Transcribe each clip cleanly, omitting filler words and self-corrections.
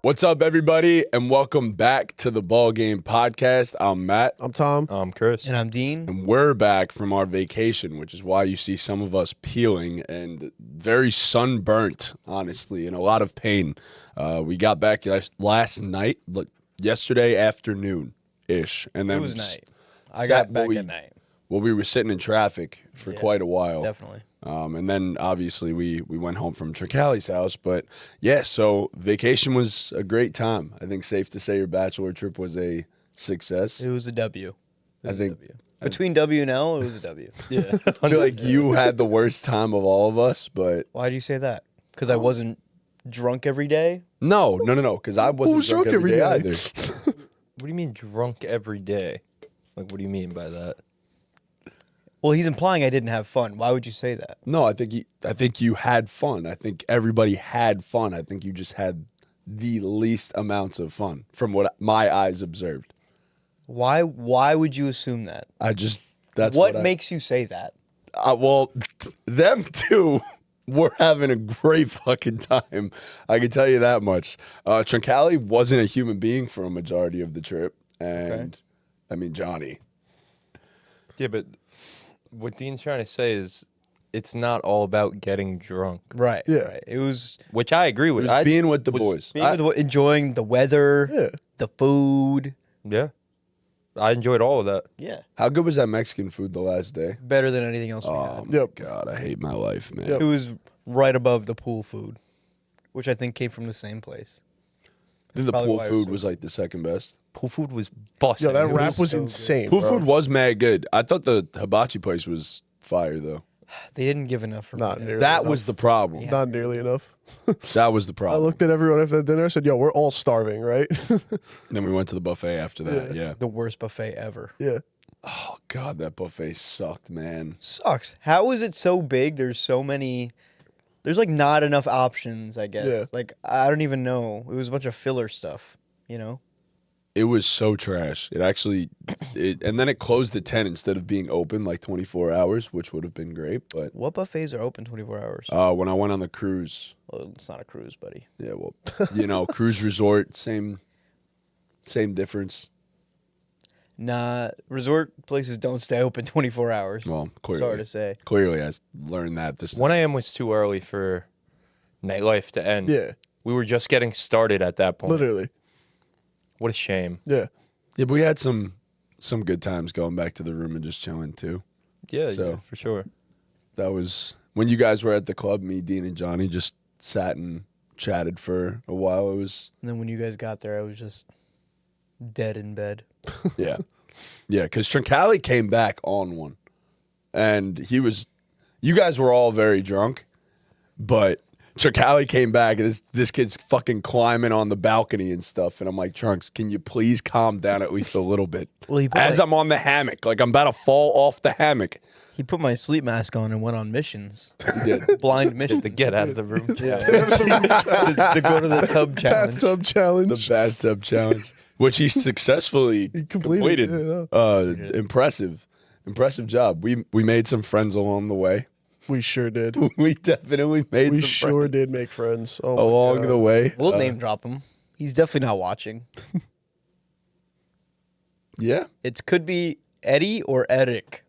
What's up, everybody, and welcome back to the BallGame Podcast. I'm Matt. I'm Tom. I'm Chris. And I'm Dean. And we're back from our vacation, which is why you see some of us peeling and very sunburnt, honestly, and a lot of pain. We got back last night, yesterday afternoon-ish. And then it was night. I got back at night. Well, we were sitting in traffic for quite a while. Definitely. And then, obviously, we went home from Tricali's house. But, yeah, so vacation was a great time. I think safe to say your bachelor trip was a success. It was a W. W. Between W and L, it was a W. Yeah. I feel like you had the worst time of all of us, but... Why do you say that? Because I wasn't drunk every day? No, because I wasn't drunk every day either. What do you mean drunk every day? Like, what do you mean by that? Well, he's implying I didn't have fun. Why would you say that? No, I think you had fun. I think everybody had fun. I think you just had the least amounts of fun from what my eyes observed. Why would you assume that? That's what makes you say that? Well, them two were having a great fucking time. I can tell you that much. Tricali wasn't a human being for a majority of the trip. And, I mean, Johnny. Yeah, but what Dean's trying to say is it's not all about getting drunk. Right. Yeah. Right. It was Which I agree with. Being with the boys. enjoying the weather, the food. Yeah. I enjoyed all of that. Yeah. How good was that Mexican food the last day? Better than anything else we Oh, had. my God. I hate my life, man. Yep. It was right above the pool food, which I think came from the same place. I think the Probably pool why it was food so was like the second best. Pool food was busting. Yo, that It wrap was so good. insane. Pool bro. food was mad good. I thought the hibachi place was fire, though. They didn't give enough for Not me. nearly That enough. was the problem. Yeah. Not nearly enough. That was the I problem. looked at everyone after that dinner. I said, "Yo, we're all starving, right?" Then we went to the buffet after that. Yeah. The worst buffet ever. yeah. Oh, God, that buffet sucked, man. Sucks. How is it so big? There's so many. There's like not enough options, I guess. Yeah. Like, I don't even know. It was a bunch of filler stuff, you know? It was so trash. It actually, and then it closed at 10 instead of being open like 24 hours, which would have been great. But What buffets are open 24 hours? when I went on the cruise, Well, it's not a cruise, buddy. yeah, well, cruise resort, same difference. Nah, resort places don't stay open 24 hours. Well, clearly. Sorry to say. Clearly, I learned that this 1 a.m. was too early for nightlife to end. Yeah. We were just getting started at that point. Literally. What a shame. Yeah. Yeah, but we had some good times going back to the room and just chilling, too. Yeah, So- yeah, for sure. That was when you guys were at the club. Me, Dean, and Johnny just sat and chatted for a while. It was And then when you guys got there, I was just dead in bed. yeah, because Tricali came back on one, and you guys were all very drunk, but Tricali came back and this kid's fucking climbing on the balcony and stuff, and I'm like, Trunks, can you please calm down at least a little bit? Well, he put As my- I'm on the hammock, like I'm about to fall off the hammock. He put my sleep mask on and went on missions. He did. Blind missions. To get out of the room. to go to the tub challenge. Bathtub challenge. The bathtub challenge, which he successfully completed. Yeah, Impressive job. We made some friends along the way. we sure did. We definitely made We some sure friends did make friends. Oh my along God. the way. We'll name drop him. He's definitely not watching. Yeah. It could be Eddie or Eric.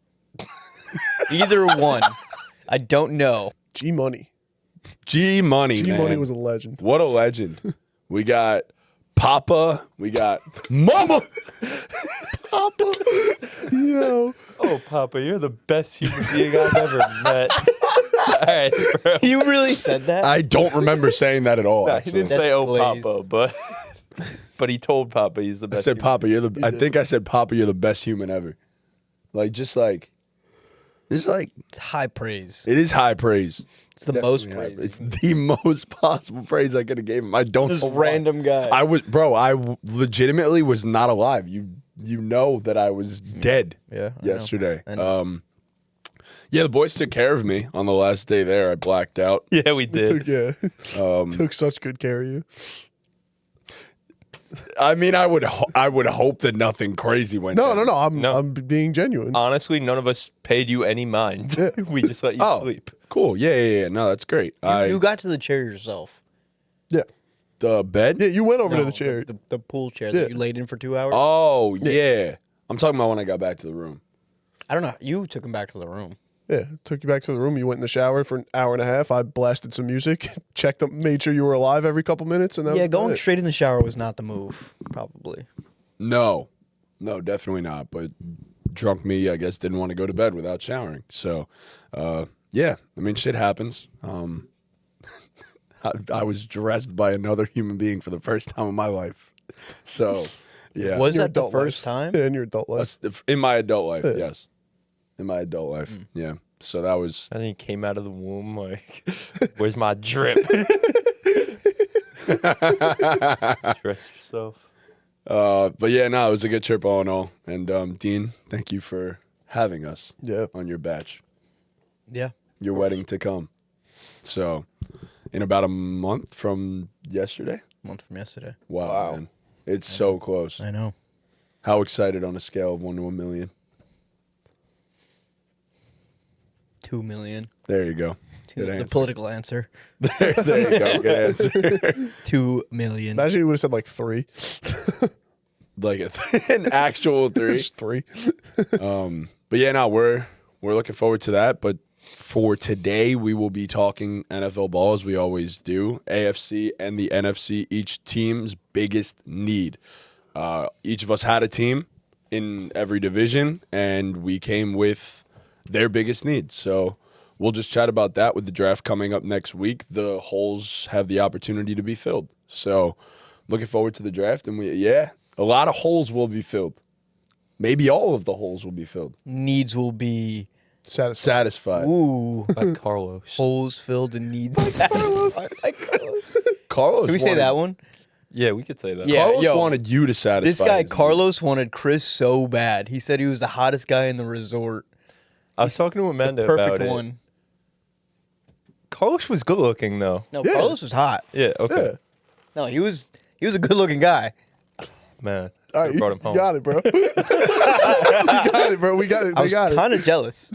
Either one. I don't know. G Money. G Money, G man. Money was a legend. What a legend. We got Papa. We got Mama. Papa. Yo. Oh, Papa, you're the best human being I've ever met. All right, bro. You really said that? I don't remember saying that at all. Nah, he Actually. didn't say, That's oh, glaze. Papa, but he told Papa he's the I best. said, human- Papa, I think I said, Papa, you're the best human ever. It's like, It's high praise. it is high praise. It's the most Definitely high praise. It's the most possible praise I could have gave him. I don't This know why. random guy. I legitimately was not alive. You know that I was dead Yeah, I know. yesterday. I know. Yeah, the boys took care of me on the last day there. I blacked out. Yeah, we did. Took such good care of you. I mean, I would hope that nothing crazy went down. No. No. I'm being genuine. Honestly, none of us paid you any mind. We just let you Oh, sleep. cool. Yeah. No, that's great. You got to the chair yourself. Yeah. The bed? Yeah, you went over to No, the chair. The pool chair Yeah. that you laid in for 2 hours. Oh, yeah. I'm talking about when I got back to the room. I don't know. You took him back to the room. Yeah, took you back to the room. You went in the shower for an hour and a half. I blasted some music, checked up, made sure you were alive every couple minutes, and that Yeah, was going it. straight in the shower was not the move, probably. No, definitely not. But drunk me, I guess, didn't want to go to bed without showering. So, yeah, I mean, shit happens. I was dressed by another human being for the first time in my life. So, yeah. Was Your that the adult first life. time? Yeah, in your adult life. In my adult life, yes. In my adult life, yeah. So that was... And then he came out of the womb like, where's my drip? Dress yourself. But yeah, no, it was a good trip all in all. And Dean, thank you for having us Yeah. on your batch. Yeah. Your wedding to come. So, in about a month from yesterday. Month from yesterday. Wow. Man. It's so close. I know. How excited on a scale of 1 to 1 million? 2 million. There you go. Good The answer. political answer. There you go. Good answer. 2 million. Imagine you would have said like 3. Like an actual 3. Just 3. But yeah, no, we're looking forward to that. But for today, we will be talking NFL ball as we always do. AFC and the NFC, each team's biggest need. Each of us had a team in every division, and we came with their biggest needs. So we'll just chat about that with the draft coming up next week. The holes have the opportunity to be filled. So looking forward to the draft. And a lot of holes will be filled. Maybe all of the holes will be filled. Needs will be, Satisfied. ooh, By Carlos. holes filled and needs satisfied. Carlos Can we say wanted- that one? Yeah, we could say that. Yeah. Carlos yo, wanted you to satisfy. This guy, his Carlos, wanted Chris so bad. He said he was the hottest guy in the resort. I was talking to Amanda Perfect about it. one. Carlos was good looking though. No, Yeah. Carlos was hot. Yeah, okay. Yeah. No, he was a good looking guy. Man. All I right, brought him you home. got it, bro. You got it, bro. We got it. I They was got it. kind of jealous.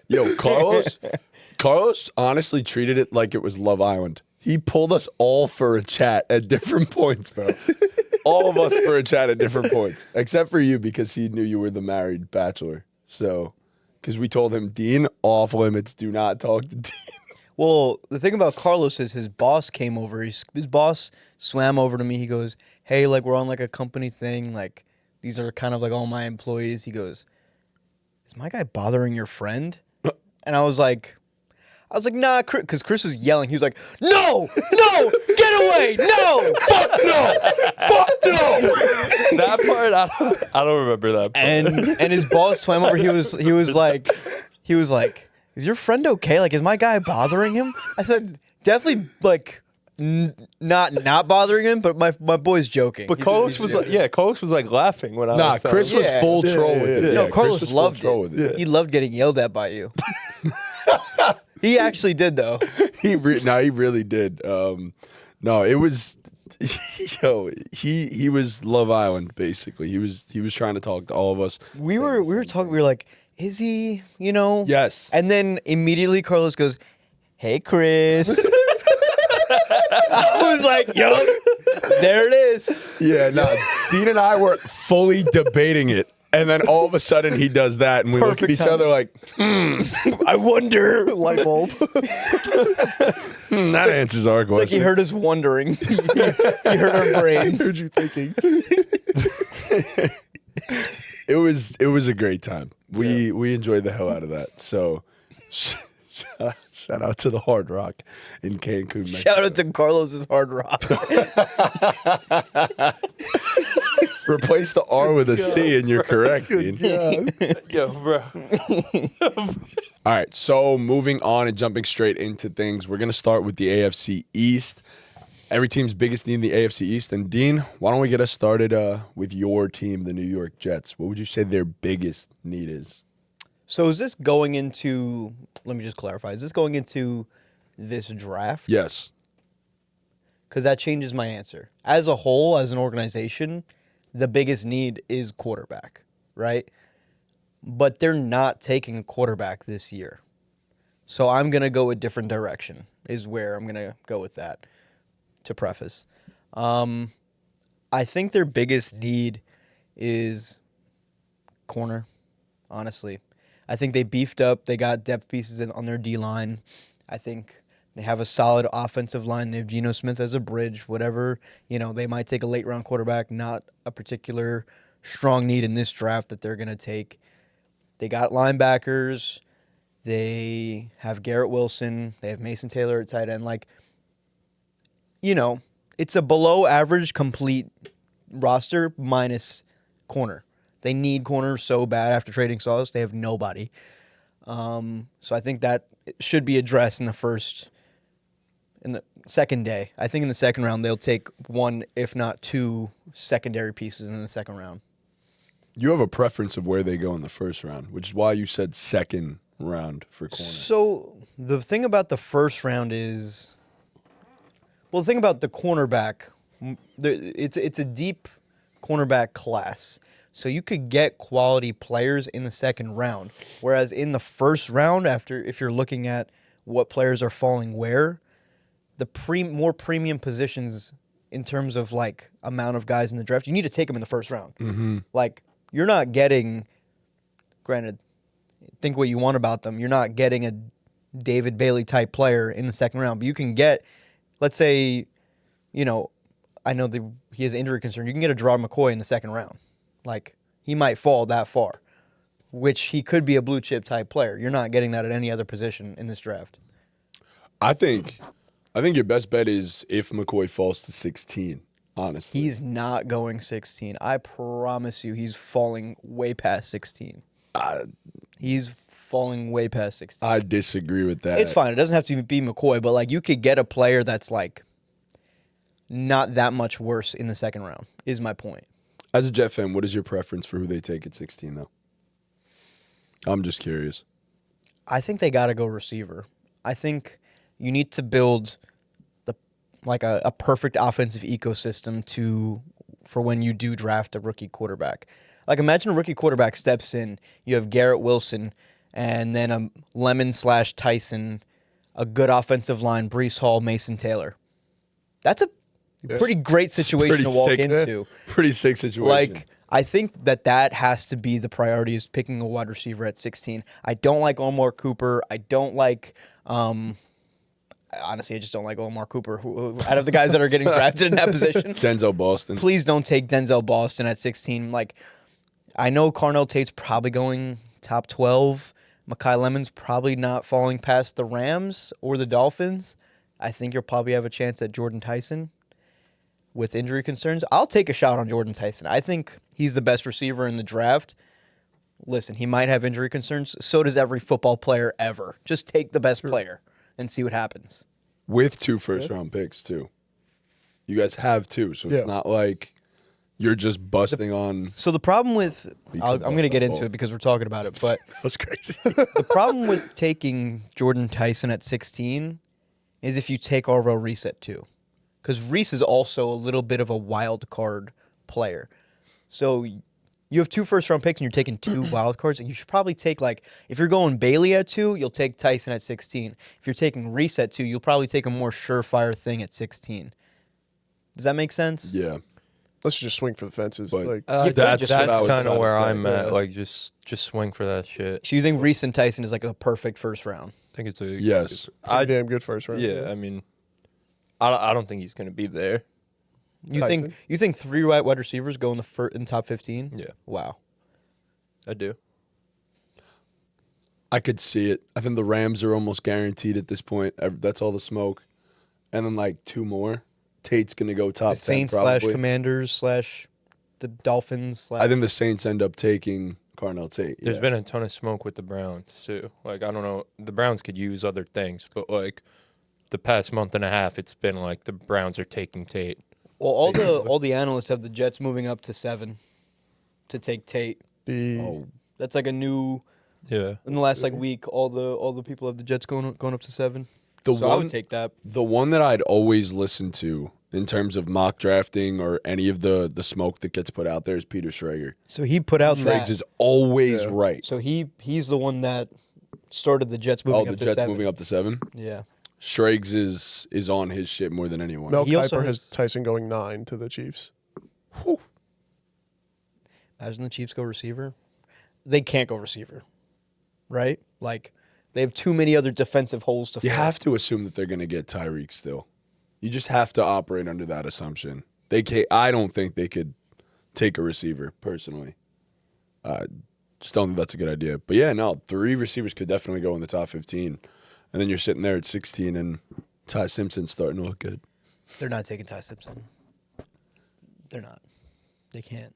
Yo, Carlos honestly treated it like it was Love Island. He pulled us all for a chat at different points, bro. All of us for a chat at different points, except for you because he knew you were the married bachelor. So, because we told him, Dean, off limits, do not talk to Dean. Well, the thing about Carlos is his boss came over. His boss swam over to me. He goes, "Hey, like we're on like a company thing. Like these are kind of like all my employees." He goes, "Is my guy bothering your friend?" And I was like, "Nah," because Chris was yelling. He was like, "No, no, get away, no, fuck no, fuck no." That part, I don't remember that part. And his boss swam over. He was like, "Is your friend okay? Like, is my guy bothering him?" I said, "Definitely, like, not bothering him, but my boy's joking." But He's Carlos just was joking. like, Carlos was like laughing when I Nah, was telling Chris him. was Yeah. full troll with it. No, Yeah, Carlos Chris was full loved troll it. with it. He loved getting yelled at by you. He actually did though. He really did. No, it was, he was Love Island basically. He was trying to talk to all of us. We were talking. We were like, "Is he? You know?" Yes. And then immediately Carlos goes, "Hey, Chris." I was like, "Yo, there it is." Yeah, no. Dean and I were fully debating it. And then all of a sudden he does that and we look at Perfect each other like, I wonder. Light bulb. that answers our Like he question. heard us wondering. He heard our brains. Heard you thinking. It was a great time. We enjoyed the hell out of that. So shout out to the Hard Rock in Cancun, Mexico. Shout out to Carlos's Hard Rock. Replace the R with a C and you're correct, Dean. Yo, bro. All right, so moving on and jumping straight into things, we're going to start with the AFC East. Every team's biggest need in the AFC East. And Dean, why don't we get us started with your team, the New York Jets? What would you say their biggest need is? So is this going into, let me just clarify, is this going into this draft? Yes. Because that changes my answer. As a whole, as an organization, the biggest need is quarterback, right? But they're not taking a quarterback this year. So I'm going to go a different direction is where I'm going to go with that. to preface. I think their biggest need is corner, honestly. I think they beefed up. They got depth pieces on their D-line. I think they have a solid offensive line. They have Geno Smith as a bridge, whatever. They might take a late-round quarterback, not a particular strong need in this draft that they're going to take. They got linebackers. They have Garrett Wilson. They have Mason Taylor at tight end. It's a below-average complete roster minus corner. They need corner so bad after trading Sauce. They have nobody. So I think that should be addressed in the second day. I think in the second round they'll take one, if not two, secondary pieces in the second round. You have a preference of where they go in the first round, which is why you said second round for corner. So the thing about the first round is, the thing about the cornerback, it's a deep cornerback class. So you could get quality players in the second round, whereas in the first round, if you're looking at what players are falling where, the more premium positions in terms of amount of guys in the draft, you need to take them in the first round. Mm-hmm. You're not getting, granted, think what you want about them. You're not getting a David Bailey type player in the second round, but you can get, let's say, I know he has injury concern. You can get a Gerard McCoy in the second round. He might fall that far, which he could be a blue chip type player. You're not getting that at any other position in this draft. I think your best bet is if McCoy falls to 16, honestly. He's not going 16. I promise you he's falling way past 16. He's falling way past 16. I disagree with that. It's fine. It doesn't have to be McCoy, but you could get a player that's not that much worse in the second round, is my point. As a Jet fan, what is your preference for who they take at 16, though? I'm just curious. I think they got to go receiver. I think you need to build a perfect offensive ecosystem for when you do draft a rookie quarterback. Imagine a rookie quarterback steps in. You have Garrett Wilson, and then a Lemon/Tyson, a good offensive line, Breece Hall, Mason Taylor. That's a pretty great situation to walk into. Pretty sick situation. I think that has to be the priority, is picking a wide receiver at 16. I don't like Omar Cooper. I don't like, honestly, I just don't like Omar Cooper. Out of the guys that are getting drafted in that position. Denzel Boston. Please don't take Denzel Boston at 16. I know Carnell Tate's probably going top 12. Mekhi Lemon's probably not falling past the Rams or the Dolphins. I think you'll probably have a chance at Jordan Tyson. With injury concerns, I'll take a shot on Jordan Tyson. I think he's the best receiver in the draft. Listen, he might have injury concerns. So does every football player ever. Just take the best player and see what happens. With 2 first-round picks, too. You guys have 2, so it's not like you're just busting on... So the problem with... I'm going to get into it because we're talking about it, but... That's crazy. The problem with taking Jordan Tyson at 16 is if you take Arvo Reese at 2. Because Reese is also a little bit of a wild card player. So you have 2 first-round picks and you're taking 2 wild cards. And you should probably take, if you're going Bailey at 2, you'll take Tyson at 16. If you're taking Reese at 2, you'll probably take a more surefire thing at 16. Does that make sense? Yeah. Let's just swing for the fences. But that's what I was kind about of to where say. I'm at. Just swing for that shit. So you think Reese and Tyson is a perfect first round? I think it's a... Yes. Pretty damn good first round. Yeah, I mean... I don't think he's going to be there. You Tyson. think 3 wide receivers go in top 15? Yeah. Wow. I do. I could see it. I think the Rams are almost guaranteed at this point. That's all the smoke. And then 2 more. Tate's going to go top The 10 Saints probably. /Commanders / the Dolphins. I think the Saints end up taking Carnell Tate. There's been a ton of smoke with the Browns, too. I don't know. The Browns could use other things, but, the past month and a half, it's been the Browns are taking Tate. Well, all the analysts have the Jets moving up to 7 to take Tate. That's a new. Yeah. In the last week, all the people have the Jets going up to 7. I would take that. The one that I'd always listen to in terms of mock drafting or any of the smoke that gets put out there is Peter Schrager. So he put out Schrags that. is always right. So he's the one that started the Jets moving up to 7. Jets moving up to 7? Yeah. Schrags is on his shit more than anyone. Mel He also Kiper has- has Tyson going 9 to the Chiefs. Whew. Imagine the Chiefs go receiver. They can't go receiver, right? Like, they have too many other defensive holes to fill. You have to assume that they're going to get Tyreek still. You just have to operate under that assumption. They can't, I don't think they could take a receiver, personally. Just don't think that's a good idea. But yeah, no, 3 receivers could definitely go in the top 15. And then you're sitting there at 16 and Ty Simpson's starting to look good. They're not taking Ty Simpson. They're not. They can't.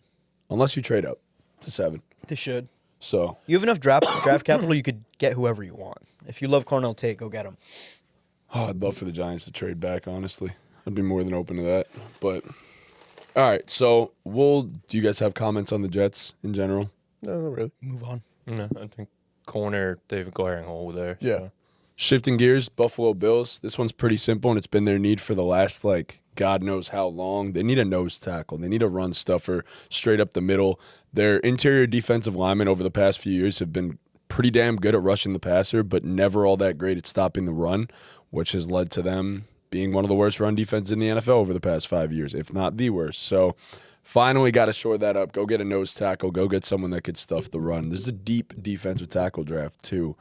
Unless you trade up to 7. They should. So, You have enough draft capital, you could get whoever you want. If you love Cornell Tate, go get him. I'd love for the Giants to trade back, honestly. I'd be more than open to that. But, all right, so do you guys have comments on the Jets in general? No, not really. Move on. No, I think corner, they have a glaring hole there. Yeah. So. Shifting gears, Buffalo Bills. This one's pretty simple, and it's been their need for the last, God knows how long. They need a nose tackle. They need a run stuffer straight up the middle. Their interior defensive linemen over the past few years have been pretty damn good at rushing the passer, but never all that great at stopping the run, which has led to them being one of the worst run defenses in the NFL over the past 5 years, if not the worst. So finally got to shore that up. Go get a nose tackle. Go get someone that could stuff the run. This is a deep defensive tackle draft, too.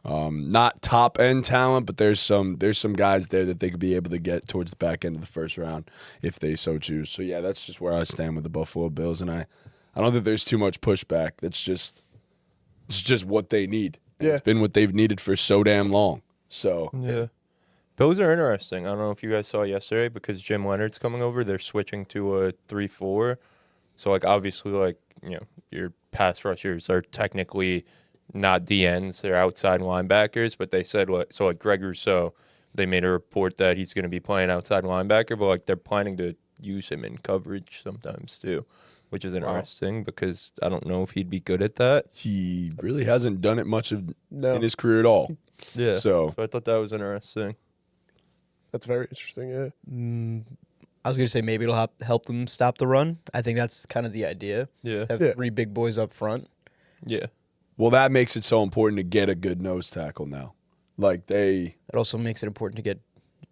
Not top end talent, but there's some guys there that they could be able to get towards the back end of the first round if they so choose. So yeah, that's just where I stand with the Buffalo Bills, and I don't think there's too much pushback. It's just what they need. And Yeah. It's been what they've needed for so damn long. So Yeah. Bills are interesting. I don't know if you guys saw yesterday because Jim Leonard's coming over. They're switching to a 3-4. So, obviously, your pass rushers are technically not DNs. They're outside linebackers. But they said, Greg Rousseau, they made a report that he's going to be playing outside linebacker. But, they're planning to use him in coverage sometimes, too, which is interesting because I don't know if he'd be good at that. he really hasn't done it much in No, his career at all. Yeah. So I thought that was interesting. that's very interesting. Yeah. I was going to say maybe it'll help them stop the run. I think that's kind of the idea. Yeah. To have Yeah. 3 big boys up front. Yeah. well, that makes it so important to get a good nose tackle now. It also makes it important to get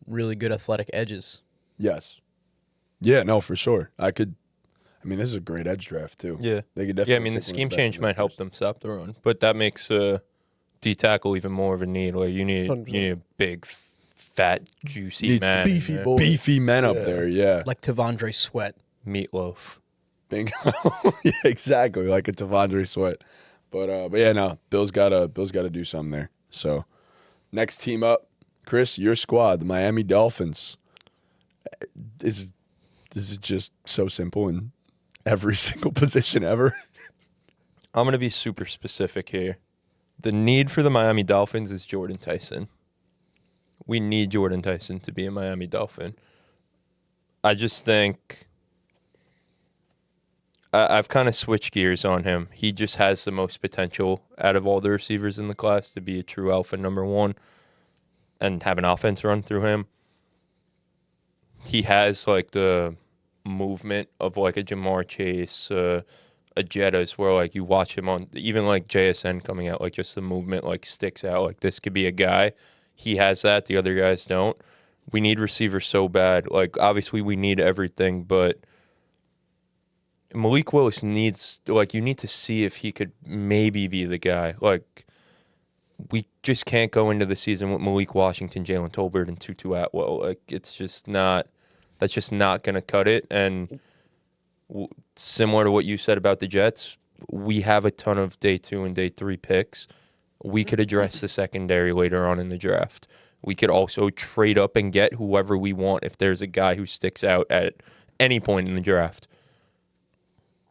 really good athletic edges. Yes. Yeah, no, for sure. This is a great edge draft, too. Yeah. They could definitely The take one scheme of the change back might help first. them stop the run, but that makes D tackle even more of a need. You need 100%. a big, fat, juicy Needs man, beefy in there. boy. Beefy men up Yeah. there, yeah. Like Tavondre Sweat. Meatloaf. Bingo. Yeah, exactly. Like a Tavondre Sweat. But yeah, no. Bill's gotta do something there. So next team up, Chris, your squad, the Miami Dolphins. This is just so simple in every single position ever. I'm going to be super specific here. The need for the Miami Dolphins is Jordan Tyson. We need Jordan Tyson to be a Miami Dolphin. I just think I've kind of switched gears on him. He just has the most potential out of all the receivers in the class to be a true alpha number 1 and have an offense run through him. He has the movement of a Jamar Chase, a Jettas, where you watch him on even JSN coming out, just the movement sticks out. This could be a guy. He has that. The other guys don't. We need receivers so bad. Obviously we need everything, but Malik Willis needs you need to see if he could maybe be the guy. We just can't go into the season with Malik Washington, Jalen Tolbert, and Tutu Atwell. It's just not. That's just not going to cut it. And similar to what you said about the Jets, we have a ton of day 2 and day 3 picks. We could address the secondary later on in the draft. We could also trade up and get whoever we want if there's a guy who sticks out at any point in the draft.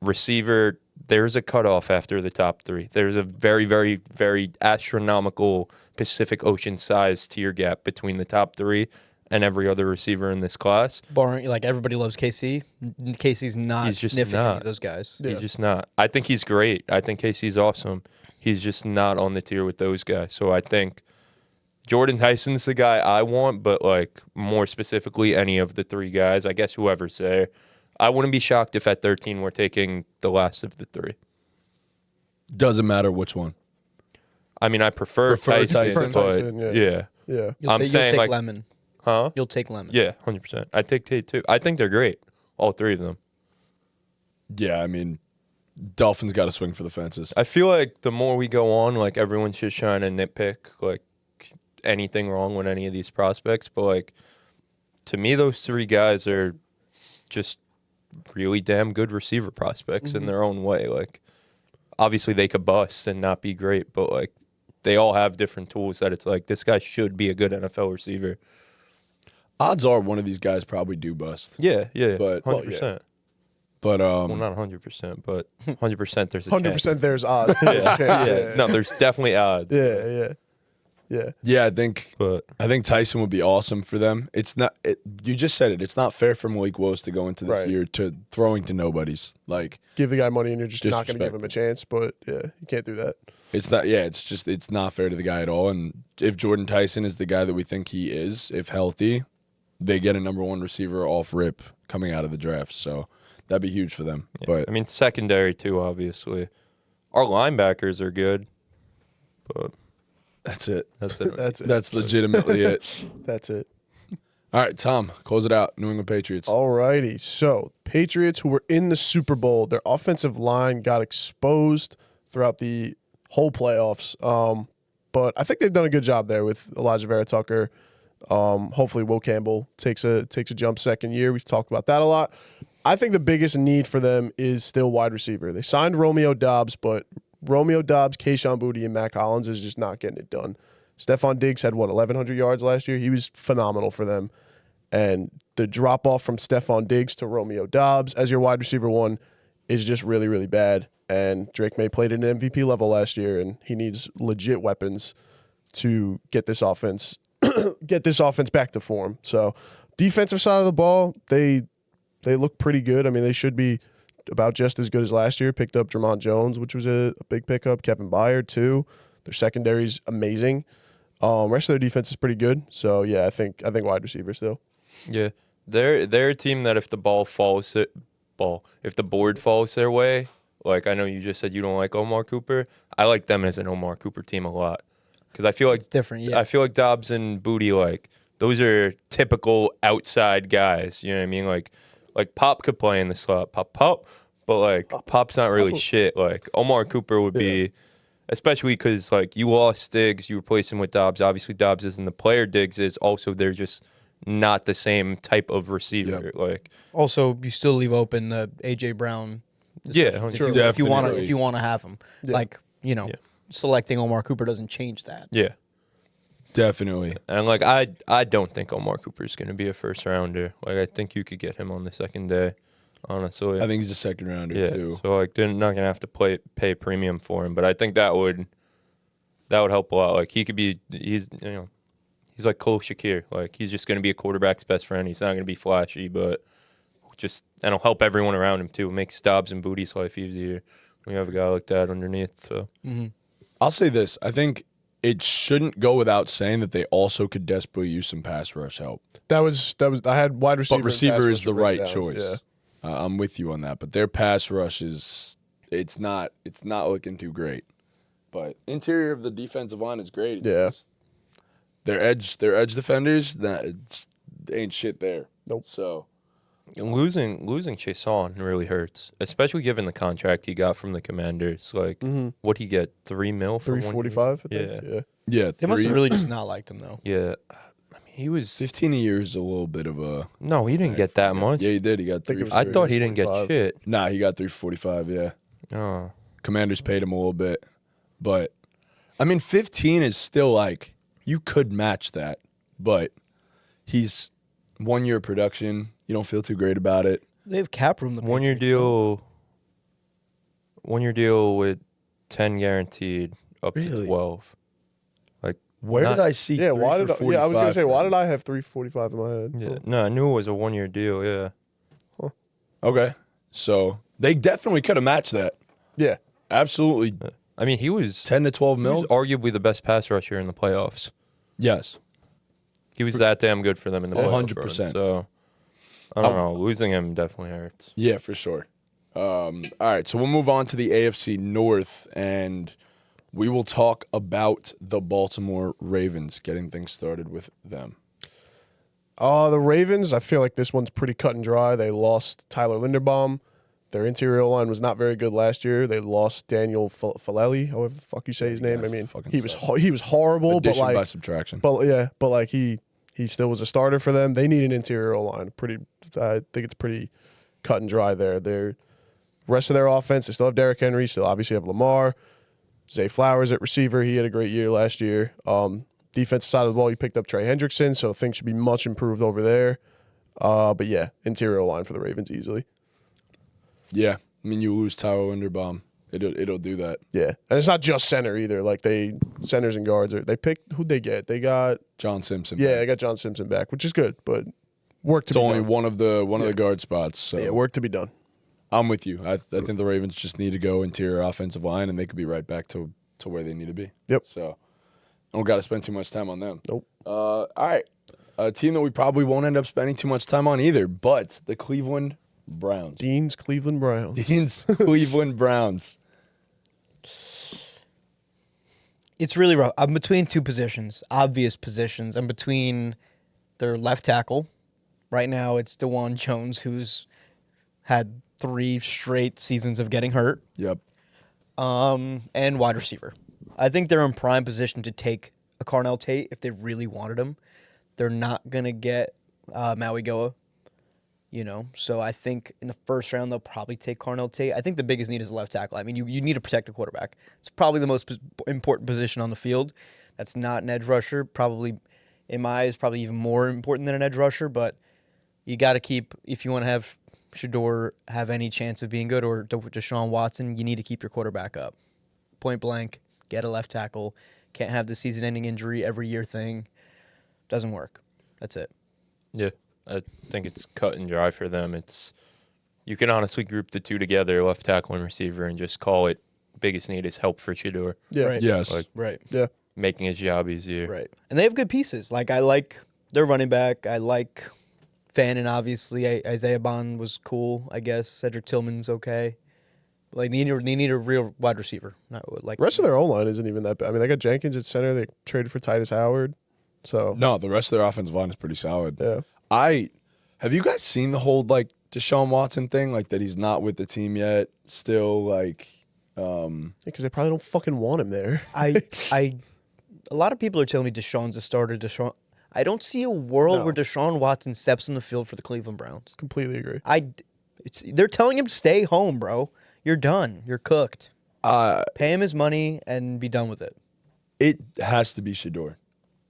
Receiver, there's a cutoff after the top 3. There's a very, very, very astronomical Pacific Ocean size tier gap between the top 3 and every other receiver in this class. Barring, everybody loves KC. KC's not He's just sniffing any not. of those guys. Yeah. He's just not. I think he's great. I think KC's awesome. He's just not on the tier with those guys. So I think Jordan Tyson's the guy I want, but more specifically, any of the 3 guys, I guess whoever's there. I wouldn't be shocked if at 13 we're taking the last of the 3. Doesn't matter which one. I mean, I prefer Tyson, but Tyson, yeah. yeah. Yeah. I'm saying, you'll like- take Lemon. Huh? You'll take Lemon. Yeah, 100%. I take Tate too. I think they're great, all three of them. Yeah, I mean, Dolphins got to swing for the fences. I feel like the more we go on, like everyone's just trying to nitpick like anything wrong with any of these prospects, but like to me, those three guys are just really damn good receiver prospects in their own way. Like obviously they could bust and not be great, but like they all have different tools that it's like this guy should be a good NFL receiver. Odds are one of these guys probably do bust. Yeah, But- 100%. But Well, not 100%, but 100% there's a 100% there's odds. chance. There's a chance, Yeah. No, there's definitely odds. Yeah. yeah, I But think Tyson would be awesome for them. It's not. You just said it. It's not fair for Malik Willis to go into this Right. year to throwing to nobodies. Like Give the guy money and you're just not going to give him a Disrespectful. chance. But yeah, you can't do that. it's not. Yeah, it's not fair to the guy at all. And if Jordan Tyson is the guy that we think he is, if healthy, they get a number one receiver off rip coming out of the draft. So that'd be huge for them. yeah. But I mean, secondary too, obviously. Our linebackers are good, but that's it. that's it. That's it. That's legitimately it. That's it. All right, Tom, close it out. New England Patriots. Alrighty. So, Patriots, who were in the Super Bowl, their offensive line got exposed throughout the whole playoffs. But I think they've done a good job there with Elijah Vera Tucker. Hopefully, Will Campbell takes a jump second year. We've talked about that a lot. I think the biggest need for them is still wide receiver. They signed Romeo Doubs, but Romeo Doubs, Kayshon Boutte, and Mac Hollins is just not getting it done. Stephon Diggs had, 1,100 yards last year? He was phenomenal for them. And the drop-off from Stephon Diggs to Romeo Doubs as your wide receiver one is just really, really bad. And Drake May played at an MVP level last year, and he needs legit weapons to get this offense back to form. So defensive side of the ball, they look pretty good. I mean, they should be about just as good as last year. Picked up Drummond Jones, which was a big pickup. Kevin Byard, too. Their secondary's amazing. Rest of their defense is pretty good. So, yeah, I think wide receiver still. Yeah, they're a team that if the board falls their way, like I know you just said you don't like Omar Cooper, I like them as an Omar Cooper team a lot because I feel like It's different, yeah. I feel like Dobbs and Booty, like those are typical outside guys. You know what I mean? Like Pop could play in the slot, Pop, but like Pop's not really shit. Like Omar Cooper would be. Especially because, like, you lost Diggs, you replace him with Dobbs. Obviously, Dobbs isn't the player Diggs is. Also, they're just not the same type of receiver. Yep. Like, Also, you still leave open the AJ Brown. Yeah, if sure. you want Definitely. to have him, Yeah. selecting Omar Cooper doesn't change that. yeah. Definitely. And, like, I don't think Omar Cooper's going to be a first rounder. Like, I think you could get him on the second day, honestly. I think he's a second rounder, yeah. too. So, like, they're not going to have to pay premium for him. But I think that would help a lot. Like, he could be, he's like Cole Shakir. Like, he's just going to be a quarterback's best friend. He's not going to be flashy, but and it'll help everyone around him, too. It makes Dobbs and Booty's life easier when you have a guy like that underneath. So, I'll say this. I think it shouldn't go without saying that they also could desperately use some pass rush help. That was. I had wide receiver. But and pass receiver rush is the written right down. choice. Yeah. I'm with you on that. But their pass rush it's not looking too great. But interior of the defensive line is great. It's Yeah. just their edge defenders, they ain't shit there. Nope. So and losing Chason really hurts, especially given the contract he got from the Commanders. Like, what'd he get? $3 million for 345. Yeah. I think. Yeah. yeah, They must have really just not liked him though. Yeah. I mean, he was 15 a year is a little bit of a. no, he didn't get that much. Yeah, he did. He got think it 3. was I thought he didn't get 45. shit. Nah, he got 345. Yeah. Oh. Commanders paid him a little bit, but I mean, 15 is still like you could match that, but he's 1 year production. You don't feel too great about it. They have cap room. The 1 year Patriots, deal. 1 year deal with 10 guaranteed up to Really? 12. Like Where not- did I see? Yeah. Why did? I was gonna 45 say. Why from? did I have 345 in my head? Yeah. No, I knew it was a 1 year deal. Yeah. Okay, so they definitely could have matched that. Yeah. Absolutely, I mean, he was 10 to 12 he mil. was arguably the best pass rusher in the playoffs. Yes, He was that damn good for them in the playoffs. 100%. So I don't know. Losing him definitely hurts. yeah, for sure. All right, so we'll move on to the AFC North, and we will talk about the Baltimore Ravens, getting things started with them. The Ravens, I feel like this one's pretty cut and dry. They lost Tyler Linderbaum. Their interior line was not very good last year. They lost Daniel Faleli, however the fuck you say his name. I mean, he was horrible, Addition but like by subtraction. but like he still was a starter for them. They need an interior line. I think it's pretty cut and dry there. Their rest of their offense, they still have Derrick Henry, still obviously have Lamar, Zay Flowers at receiver. He had a great year last year. Defensive side of the ball, you picked up Trey Hendrickson, so things should be much improved over there. But yeah, interior line for the Ravens easily. Yeah, I mean, you lose Tyler Linderbaum, it'll do that. Yeah, and it's not just center either. Like centers and guards they picked who'd they get? They got John Simpson. Yeah, back. they got John Simpson back, which is good, but work to It's be only done. one of the guard spots. So Yeah, work to be done. I'm with you. I think the Ravens just need to go interior offensive line, and they could be right back to where they need to be. Yep. So I don't got to spend too much time on them. Nope. All right. A team that we probably won't end up spending too much time on either, but the Cleveland Browns. Dean's Cleveland Browns. Dean's Cleveland Browns. It's really rough. I'm between two positions, obvious positions. I'm between their left tackle. Right now, it's DeJuan Jones, who's had 3 straight seasons of getting hurt, Yep. and wide receiver. I think they're in prime position to take a Carnell Tate if they really wanted him. They're not going to get Maui Goa, So I think in the first round, they'll probably take Carnell Tate. I think the biggest need is a left tackle. I mean, you need to protect the quarterback. It's probably the most important position on the field. That's not an edge rusher. Probably, in my eyes, probably even more important than an edge rusher. But you got to keep, if you want to have Shador have any chance of being good or Deshaun Watson, you need to keep your quarterback up. Point blank, get a left tackle. Can't have the season-ending injury every year thing. Doesn't work. That's it. Yeah, I think it's cut and dry for them. You can honestly group the two together, left tackle and receiver, and just call it biggest need is help for Shador. Yeah. Right. Yes. Right. Yeah. Making his job easier. Right. And they have good pieces. Like, I like their running back. I like Fannin, obviously. Isaiah Bond was cool, I guess. Cedric Tillman's okay. Like, they need a real wide receiver. Not like Rest of their O-line isn't even that bad. I mean, they got Jenkins at center. They traded for Titus Howard. So No, the rest of their offensive line is pretty solid. yeah. Have you guys seen the whole like Deshaun Watson thing? Like that he's not with the team yet. Still like Because they probably don't fucking want him there. a lot of people are telling me Deshaun's a starter. I don't see a world No. where Deshaun Watson steps on the field for the Cleveland Browns. Completely agree. They're telling him stay home, bro. You're done. You're cooked. Pay him his money and be done with it. it has to be Shador.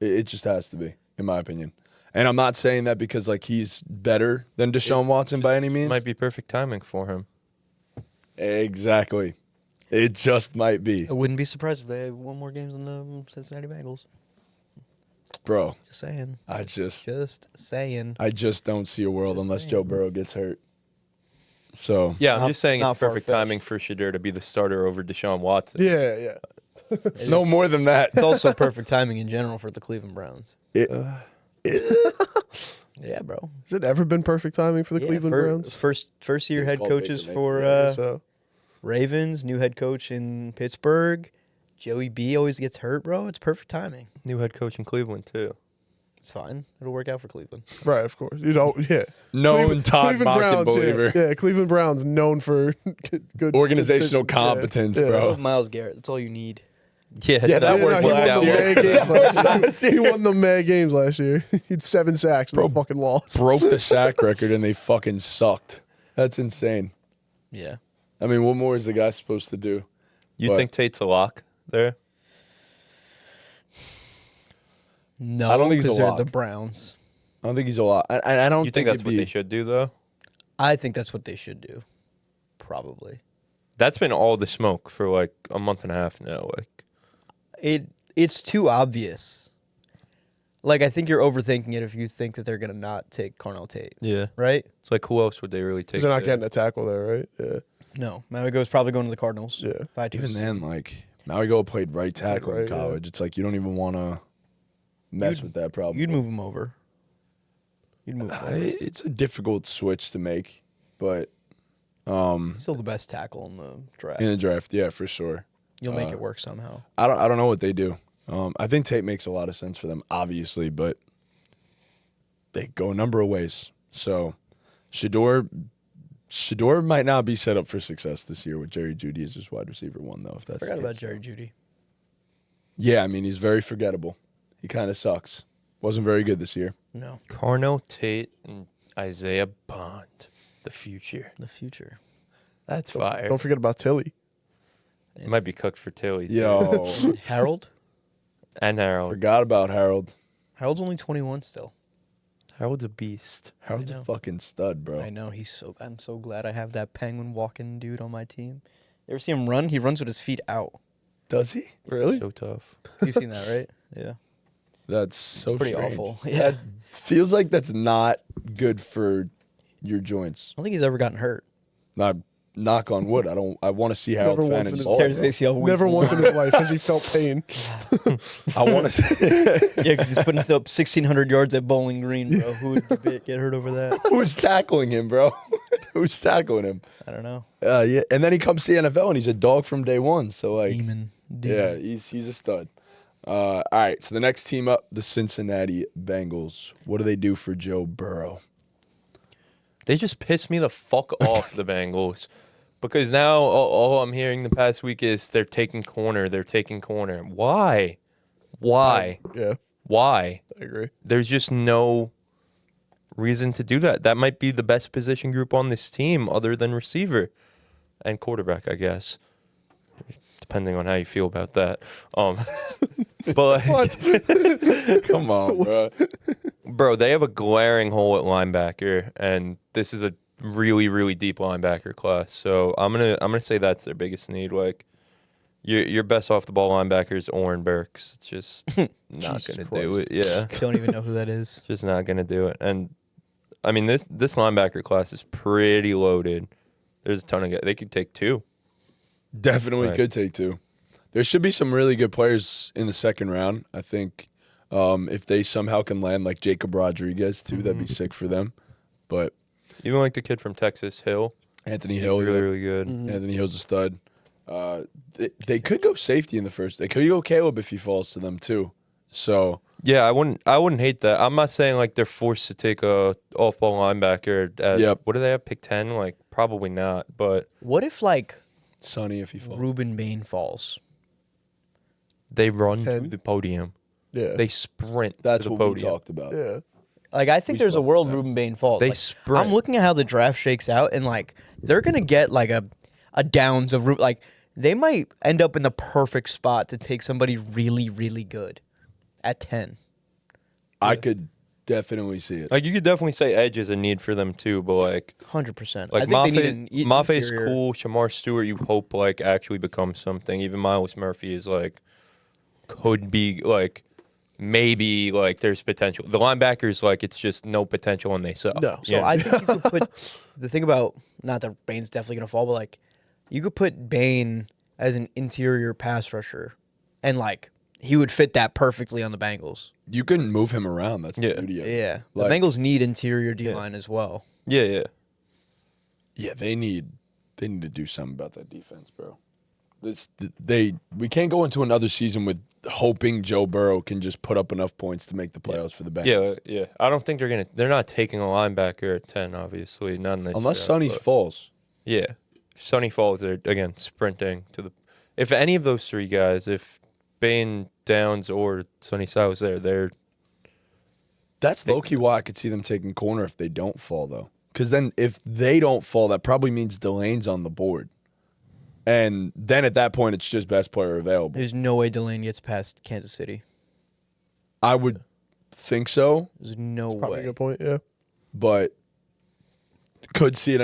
It just has to be, in my opinion. And I'm not saying that because like he's better than Deshaun Watson by any means. Might be perfect timing for him. Exactly. It just might be. I wouldn't be surprised if they won more games than the Cincinnati Bengals. Bro, Just saying. just saying. I just don't see a world Just unless saying. Joe Burrow gets hurt. So Yeah, I'm Not- just saying not it's perfect far-fetched. timing for Shador to be the starter over Deshaun Watson. Yeah, yeah. no more than that. It's also perfect timing in general for the Cleveland Browns. Yeah, bro. Has it ever been perfect timing for the Yeah, Cleveland Browns? First year head Called coaches Baker for Yeah, so Ravens, new head coach in Pittsburgh. Joey B always gets hurt, bro. It's perfect timing. New head coach in Cleveland, too. It's fine. It'll work out for Cleveland. right, of course. Yeah. Known Todd Monken Browns, believer. Yeah, Cleveland Browns known for good Organizational decisions. competence, Yeah. I bro. love Miles Garrett. That's all you need. Yeah, Yeah, that Yeah, worked he last won the year. May games last year. He won the May games last year. He had 7 sacks and they fucking lost. Broke the sack record and they fucking sucked. That's insane. Yeah. I mean, what more is the guy supposed to do? You But- think Tate's a lock there? No, I don't think he's a because they're lock. the Browns. I don't think he's a lot. I don't You think that's it'd what be, they should do, though? I think that's what they should do. Probably. That's been all the smoke for like a month and a half now. Like, It's too obvious. Like, I think you're overthinking it if you think that they're gonna not take Carnell Tate, yeah, right? it's like who else would they really take? Because they're not there? getting a tackle there, right? Yeah. No, Mavigo's probably going to the Cardinals. Yeah. If I had to. Even then, like, Maui played right tackle Right, in yeah. college. It's like you don't even want to mess with that problem. You'd move him over. You'd move him over. It's a difficult switch to make, but He's still the best tackle in the draft. in the draft, yeah, for sure. You'll make it work somehow. I don't know what they do. I think Tate makes a lot of sense for them, obviously, but they go a number of ways. So Shador might not be set up for success this year with Jerry Jeudy as his wide receiver one, though. If that's Forgot the about case. Jerry Jeudy. Yeah, I mean, he's very forgettable. He kind of sucks. Wasn't very good this year. No, Carnell Tate and Isaiah Bond, the future. the future. That's fire. Don't forget about Tilly. It might be cooked for Tilly. too. Yo, Harold. And Harold. forgot about Harold. Harold's only 21 still. Harold's a beast. Harold's know. a fucking stud, bro. I know I'm so glad I have that penguin walking dude on my team. You ever see him run? He runs with his feet out. Does he? Really? So tough. You've seen that, right? Yeah. That's so Pretty strange. awful. Yeah. That feels like that's not good for your joints. I don't think he's ever gotten hurt. Not knock on wood. I want to see Harold Never Fannin once in his ball, Tears bro. ACL week Never one. once in his life has he felt pain. I want to see Yeah, because he's putting up 1,600 yards at Bowling Green, bro. Who would get hurt over that? who's tackling him, bro. Who's tackling him? I don't know. Yeah, and then he comes to the NFL and he's a dog from day one. So like, Demon. yeah, he's a stud. All right, so the next team up, the Cincinnati Bengals. What do they do for Joe Burrow? They just piss me the fuck off, the Bengals. Because now all I'm hearing the past week is they're taking corner. They're taking corner. Why? Why? Yeah, Why? I agree. There's just no reason to do that. That might be the best position group on this team other than receiver and quarterback, I guess. Depending on how you feel about that. But Come on, bro. bro, they have a glaring hole at linebacker, and this is a really, really deep linebacker class. So I'm gonna say that's their biggest need. Like your best off the ball linebacker is Oren Burks. It's just not Jesus gonna do Christ. it. Yeah. Don't even know who that is. Just not gonna do it. And I mean this linebacker class is pretty loaded. There's a ton of guys. They could take two. Definitely Right. could take two. There should be some really good players in the second round. I think if they somehow can land like Jacob Rodriguez too, that'd be sick for them. But Even like the kid from Texas, Hill. Anthony He's Hill, really, yeah. really good. Anthony Hill's a stud. They could go safety in the first. They could go Caleb if he falls to them too. So Yeah, I wouldn't hate that. I'm not saying like they're forced to take a off ball linebacker at Yep. what do they have? Pick 10? Like probably not, but What if, like, Sonny if he falls. Ruben Bain falls? they run to 10? the podium. Yeah. They sprint That's to the what we podium. talked about. yeah. Like, I think We there's a spoke world about that. Ruben Bain falls. They Like, sprint. I'm looking at how the draft shakes out, and, like, they're going to get, like, a downs of Ruben. Like, they might end up in the perfect spot to take somebody really, really good at 10. I could definitely see it. Like you could definitely say edge is a need for them too, but like 100%. like I think they need an Maffei's interior- cool. Shamar Stewart, you hope like actually becomes something. Even Miles Murphy is like could be like maybe like there's potential. The linebackers like it's just no potential and they suck. No. So I think you could put the thing about, not that Bane's definitely gonna fall, but like you could put Bane as an interior pass rusher, and like he would fit that perfectly on the Bengals. You can move him around. That's the Yeah. beauty of it. Yeah, Like- the Bengals need interior D line as well. Yeah. Yeah, they need to do something about that defense, bro. We can't go into another season with hoping Joe Burrow can just put up enough points to make the playoffs for the Bengals. Yeah. I don't think they're not taking a linebacker at 10, obviously. Not in this Unless draft, Sonny but- falls. Yeah. If Sonny falls, they're again sprinting to the. If any of those three guys, if Bane, Downs, or Sonny Styles they're That's low-key why I could see them taking corner if they don't fall, though. Because then if they don't fall, that probably means Delane's on the board. And then at that point, it's just best player available. There's no way Delane gets past Kansas City. I would think so, There's no Probably a way. good point. Yeah. but could see it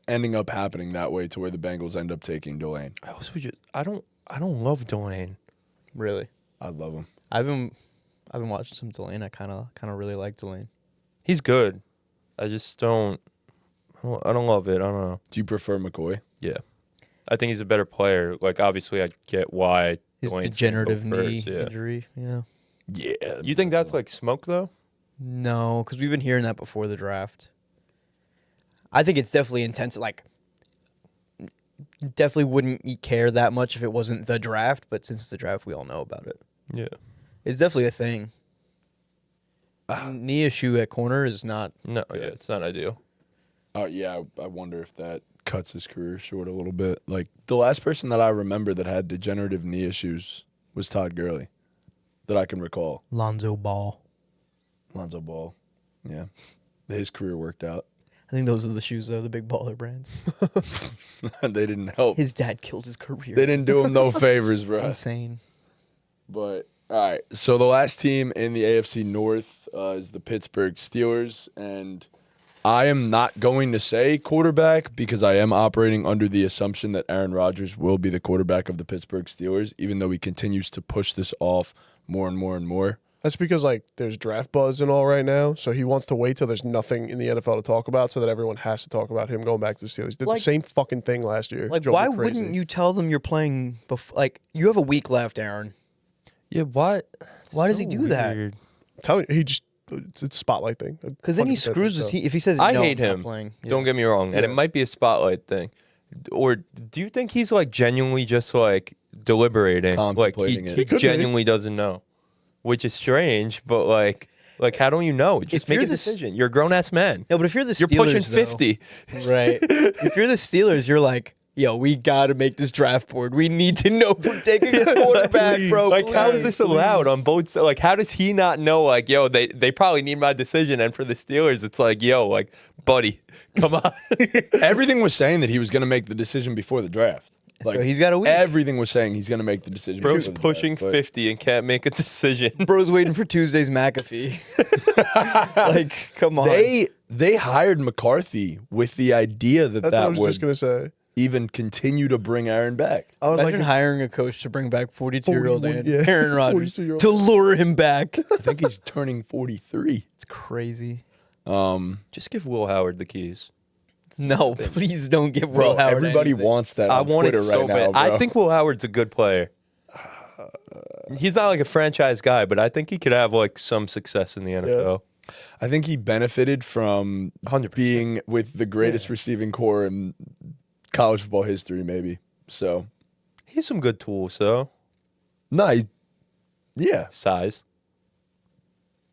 ending up happening that way to where the Bengals end up taking Delane. I also just I don't love Delane. Really, I love him. I've been watching some Delane. I kind of really like Delane. He's good. I just don't love it. I don't know. Do you prefer McCoy? Yeah. I think he's a better player. Like obviously I get why His Delane's gonna degenerative go knee first, yeah. injury. Yeah. Yeah. You think that's like smoke though? No, because we've been hearing that before the draft. I think it's definitely intense. Like, definitely wouldn't care that much if it wasn't the draft, but since it's the draft, we all know about it. Yeah. It's definitely a thing. Knee issue at corner is not. No, yeah, it's not ideal. Oh yeah, I wonder if that cuts his career short a little bit. Like the last person that I remember that had degenerative knee issues was Todd Gurley, that I can recall. Lonzo Ball. Lonzo Ball, yeah, his career worked out. I think those are the shoes, though, the big baller brands. They didn't help. His dad killed his career. They didn't do him no favors, bro. It's insane. But all right, so the last team in the AFC North is the Pittsburgh Steelers, and I am not going to say quarterback because I am operating under the assumption that Aaron Rodgers will be the quarterback of the Pittsburgh Steelers, even though he continues to push this off more and more and more. That's because like there's draft buzz and all right now, so he wants to wait till there's nothing in the NFL to talk about, so that everyone has to talk about him going back to the Steelers. Did the same fucking thing last year. Like, Drove why me crazy. wouldn't you tell them you're playing? Like, you have a week left, Aaron. Yeah, why? Why does he do that? Weird. I'm telling you, it's a spotlight thing. Because then he 100% screws the so. team. If he says, I no, hate I'm not him. playing. Don't get me wrong, and it might be a spotlight thing. Or do you think he's like genuinely just like deliberating? Like Contemplating it. he He could be. genuinely doesn't know, which is strange. But like how don't you know? Just If make you're a the decision. You're a grown ass man. No, but if you're the You're Steelers, pushing 50. right? If you're the Steelers, you're like, yo, we got to make this draft board. We need to know if we're taking a quarterback, bro. Like, how is please. this allowed on both? Like, how does he not know? Like, yo, they probably need my decision. And for the Steelers, it's like, yo, like, buddy, come on. Everything was saying that he was going to make the decision before the draft. Like, So he's got a week. Everything was saying he's going to make the decision. Bro's before the pushing draft, but 50 and can't make a decision. Bro's waiting for Tuesday's McAfee. Like, come on. They hired McCarthy with the idea that That's what I that was would just gonna say. even continue to bring Aaron back. I was Imagine like, hiring a coach to bring back 42-year-old 41, Aaron, yeah. Aaron Rodgers 42-year-old. to lure him back. I think he's turning 43. It's crazy. Just give Will Howard the keys. No, please don't give Bro, Will Howard everybody anything. wants that I on want Twitter it so right bad. now, bro. I think Will Howard's a good player. He's not like a franchise guy, but I think he could have like some success in the NFL. I think he benefited from 100%. being with the greatest receiving core in college football history, maybe. So, He has some good tools, though. no, yeah, Size.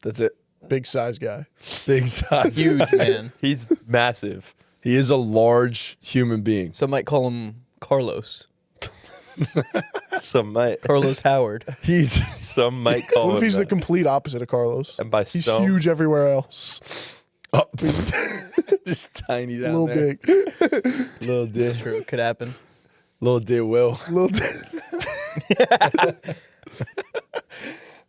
that's it. big size guy. Big size. Huge, man. He's massive. He is a large human being. Some might call him Carlos. Some might Howard. some might call What him if he's the that. complete opposite of Carlos? And by He's some, huge everywhere else. Oh, just tiny down Little there. big. Little dick. True, could happen. Little dick Will. Little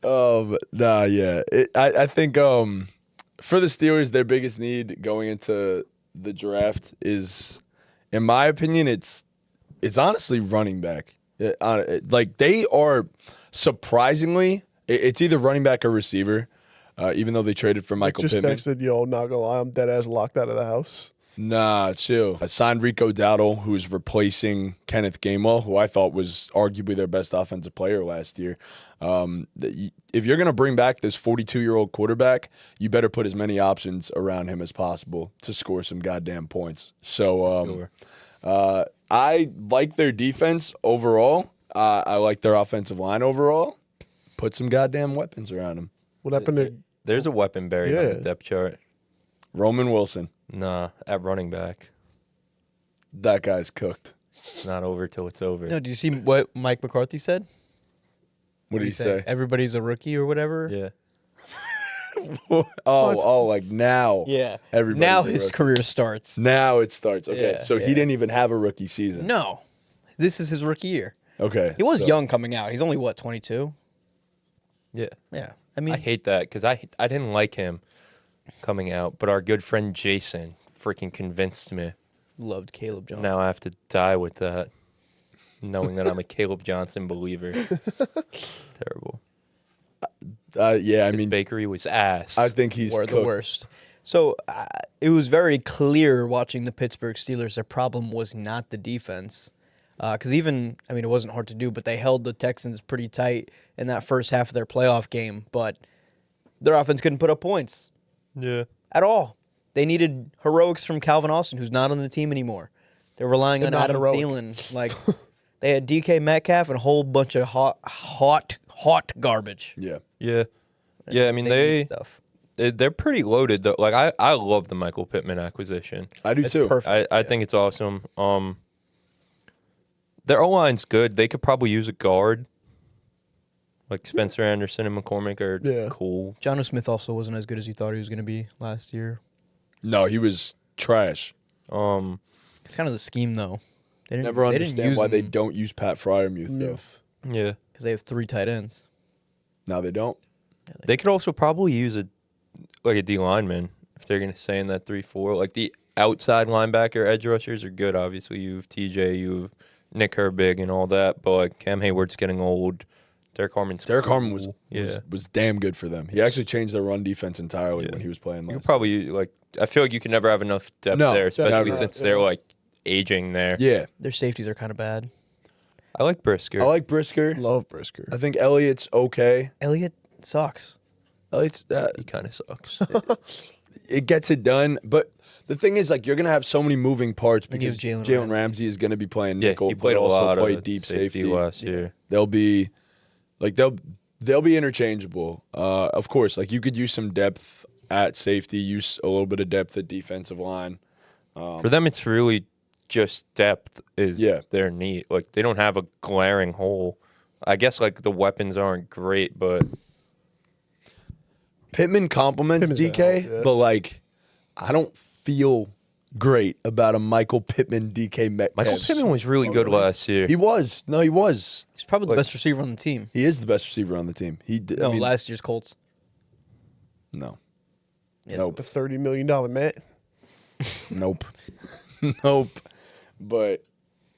Nah, yeah. I think for the Steelers, their biggest need going into the draft is, in my opinion, it's honestly running back. Like they are surprisingly, it's either running back or receiver. Even though they traded for Michael just Pittman. texted, yo, not gonna lie, I'm dead ass locked out of the house. Nah, chill. I signed Rico Dowdle, who's replacing Kenneth Gainwell, who I thought was arguably their best offensive player last year. If you're going to bring back this 42-year-old quarterback, you better put as many options around him as possible to score some goddamn points. So I like their defense overall. I like their offensive line overall. Put some goddamn weapons around him. What happened to there's a weapon buried on Yeah. the depth chart. Roman Wilson, Nah, at running back. that guy's cooked. It's not over till it's over. No, do you see what Mike McCarthy said? What did he say? Everybody's a rookie or whatever? Yeah. Like now. Yeah. Everybody's Now a his rookie. career starts. Now it starts. Okay, Yeah, so he yeah. didn't even have a rookie season. No. This is his rookie year. Okay. He was so- young coming out. He's only, what, 22? Yeah. Yeah. I mean, I hate that because I didn't like him coming out, but our good friend Jason freaking convinced me. loved Caleb Jones. Now I have to die with that, knowing that I'm a Caleb Johnson believer. Terrible. Yeah, I His mean, bakery was ass. I think he's Were the cooked. worst. So it was very clear watching the Pittsburgh Steelers, their problem was not the defense. Because it wasn't hard to do, but they held the Texans pretty tight in that first half of their playoff game. But their offense couldn't put up points yeah. at all. They needed heroics from Calvin Austin, who's not on the team anymore, They're relying on Not Adam heroic. Thielen. Like they had DK Metcalf and a whole bunch of hot garbage. Yeah. Yeah. Yeah, I mean, need stuff. they're pretty loaded, though. Like, I love the Michael Pittman acquisition. I do It's too. perfect. I think it's awesome. Their O-line's good. They could probably use a guard. Like Spencer Anderson and McCormick are cool. Jonnu Smith also wasn't as good as you thought he was going to be last year. No, he was trash. It's kind of the scheme, though. They didn't, Never they didn't understand use why him they don't use Pat Fryermuth, though. Yeah. because they have 3 tight ends. Now they don't. They could also probably use a D lineman if they're going to stay in that 3-4. Like the outside linebacker edge rushers are good. Obviously, you have TJ, you have Nick Herbig and all that. But like Cam Hayward's getting old. Derek Harmon was damn good for them. He actually changed their run defense entirely when he was playing You last. could probably I feel like you can never have enough depth No, there, especially definitely since not, they're like aging there. Yeah, Their safeties are kind of bad. I like Brisker. I like Brisker. Love Brisker. I think Elliott's okay. Elliott sucks. Elliott's He kind of sucks. it gets it done, but the thing is, like, you're gonna have so many moving parts Then you because have Jalen Jalen Ramsey is gonna be playing Yeah, nickel, he played but a also lot play of deep safety last year. They'll be like they'll be interchangeable. Of course, like you could use some depth at safety, use a little bit of depth at defensive line. For them, it's really just depth is their need. Like they don't have a glaring hole. I guess like the weapons aren't great, but Pittman compliments Pittman's DK, gonna help, yeah. but like I don't feel great about a Michael Pittman DK Metcalf. Michael Pittman was really good last year. He was. No, he was. He's probably the best receiver on the team. He is the best receiver on the team. He did. No, last year's Colts. No. Yes. Nope. The $30 million man. Nope. Nope. But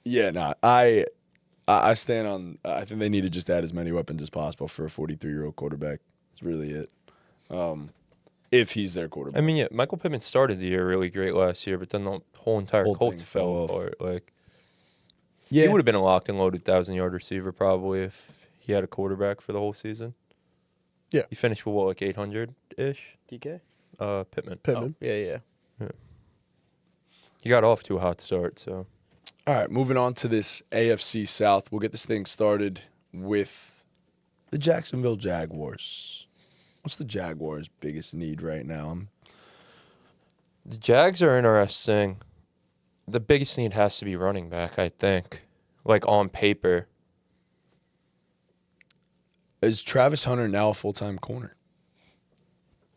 yeah, no. I stand on. I think they need to just add as many weapons as possible for a 43-year-old quarterback. That's really it. If he's their quarterback. I mean, yeah, Michael Pittman started the year really great last year, but then the whole entire Whole Colts thing fell fell off. apart. Like, Yeah. he would have been a locked and loaded 1,000-yard receiver probably if he had a quarterback for the whole season. Yeah. He finished with what, like 800-ish? DK? Pittman. Pittman. Yeah. He got off to a hot start, so. All right, moving on to this AFC South. We'll get this thing started with the Jacksonville Jaguars. What's the Jaguars' biggest need right now? The Jags are interesting. The biggest need has to be running back, I think. Like, on paper. Is Travis Hunter now a full-time corner?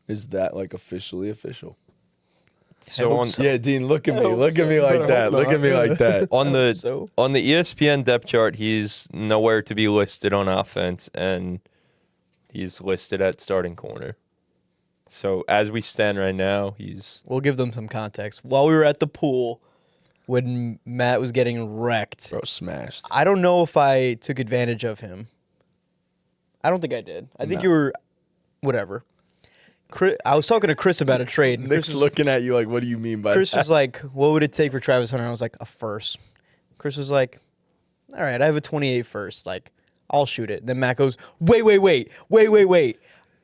Is that, like, officially official? So on Yeah, Dean, look at me. hope Look at so. me like Better that. hope Look not. at me like that. on the So? on the ESPN depth chart, he's nowhere to be listed on offense, and he's listed at starting corner. So as we stand right now, he's We'll give them some context. While we were at the pool, when Matt was getting wrecked, Bro, smashed. I don't know if I took advantage of him. I don't think I did. I think No. you were, whatever. I was talking to Chris about a trade. and Nick's Chris was, looking at you like, what do you mean by Chris that? was like, what would it take for Travis Hunter? And I was like, a first. Chris was like, all right, I have a 28 first. Like, I'll shoot it. Then Matt goes, wait.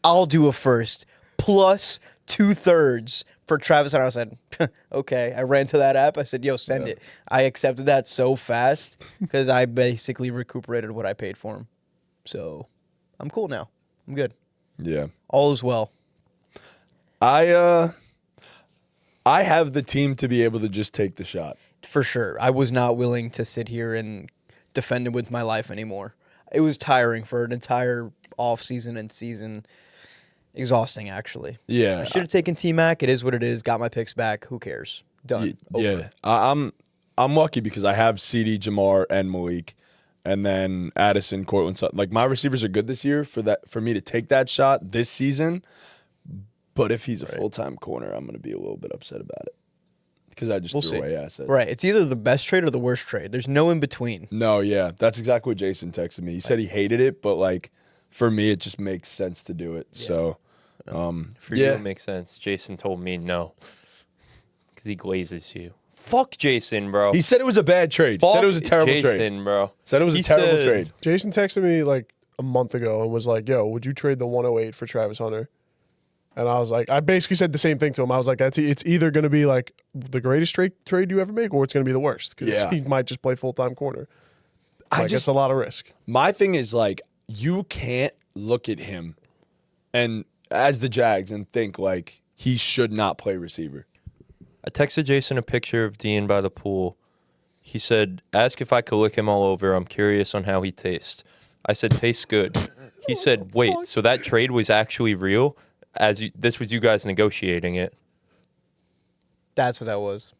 I'll do a first plus 2/3 for Travis Hunter. I said, okay. I ran to that app. I said, yo, send it. I accepted that so fast because I basically recuperated what I paid for him. So I'm cool now. I'm good. Yeah. All is well. I have the team to be able to just take the shot. For sure. I was not willing to sit here and defend it with my life anymore. It was tiring for an entire offseason and season. Exhausting, actually. Yeah. I should have taken T-Mac. It is what it is. Got my picks back. Who cares? Done. Over. Yeah. I'm lucky because I have CD, Jamar, and Malik, and then Addison, Cortland Sutton. Like, my receivers are good this year for me to take that shot this season. But if he's a full-time corner, I'm going to be a little bit upset about it because I just We'll threw see. away assets. Right. It's either the best trade or the worst trade. There's no in between. No, yeah. That's exactly what Jason texted me. He said he hated it, but, like, for me, it just makes sense to do it. So, for you it makes sense. Jason told me no because he glazes you. Fuck Jason, bro. He said it was a bad trade. Fuck Said it was a terrible Jason, trade. bro. Said it was He a terrible said- trade. Jason texted me like a month ago and was like, yo, would you trade the 108 for Travis Hunter? And I was like, I basically said the same thing to him. I was like, it's either going to be like the greatest trade you ever make, or it's going to be the worst because he might just play full-time corner. It's a lot of risk. My thing is like, you can't look at him and as the Jags and think like he should not play receiver. I texted Jason a picture of Dean by the pool. He said, ask if I could lick him all over. I'm curious on how he tastes. I said, tastes good. He said, wait, so that trade was actually real? This was you guys negotiating it? That's what that was.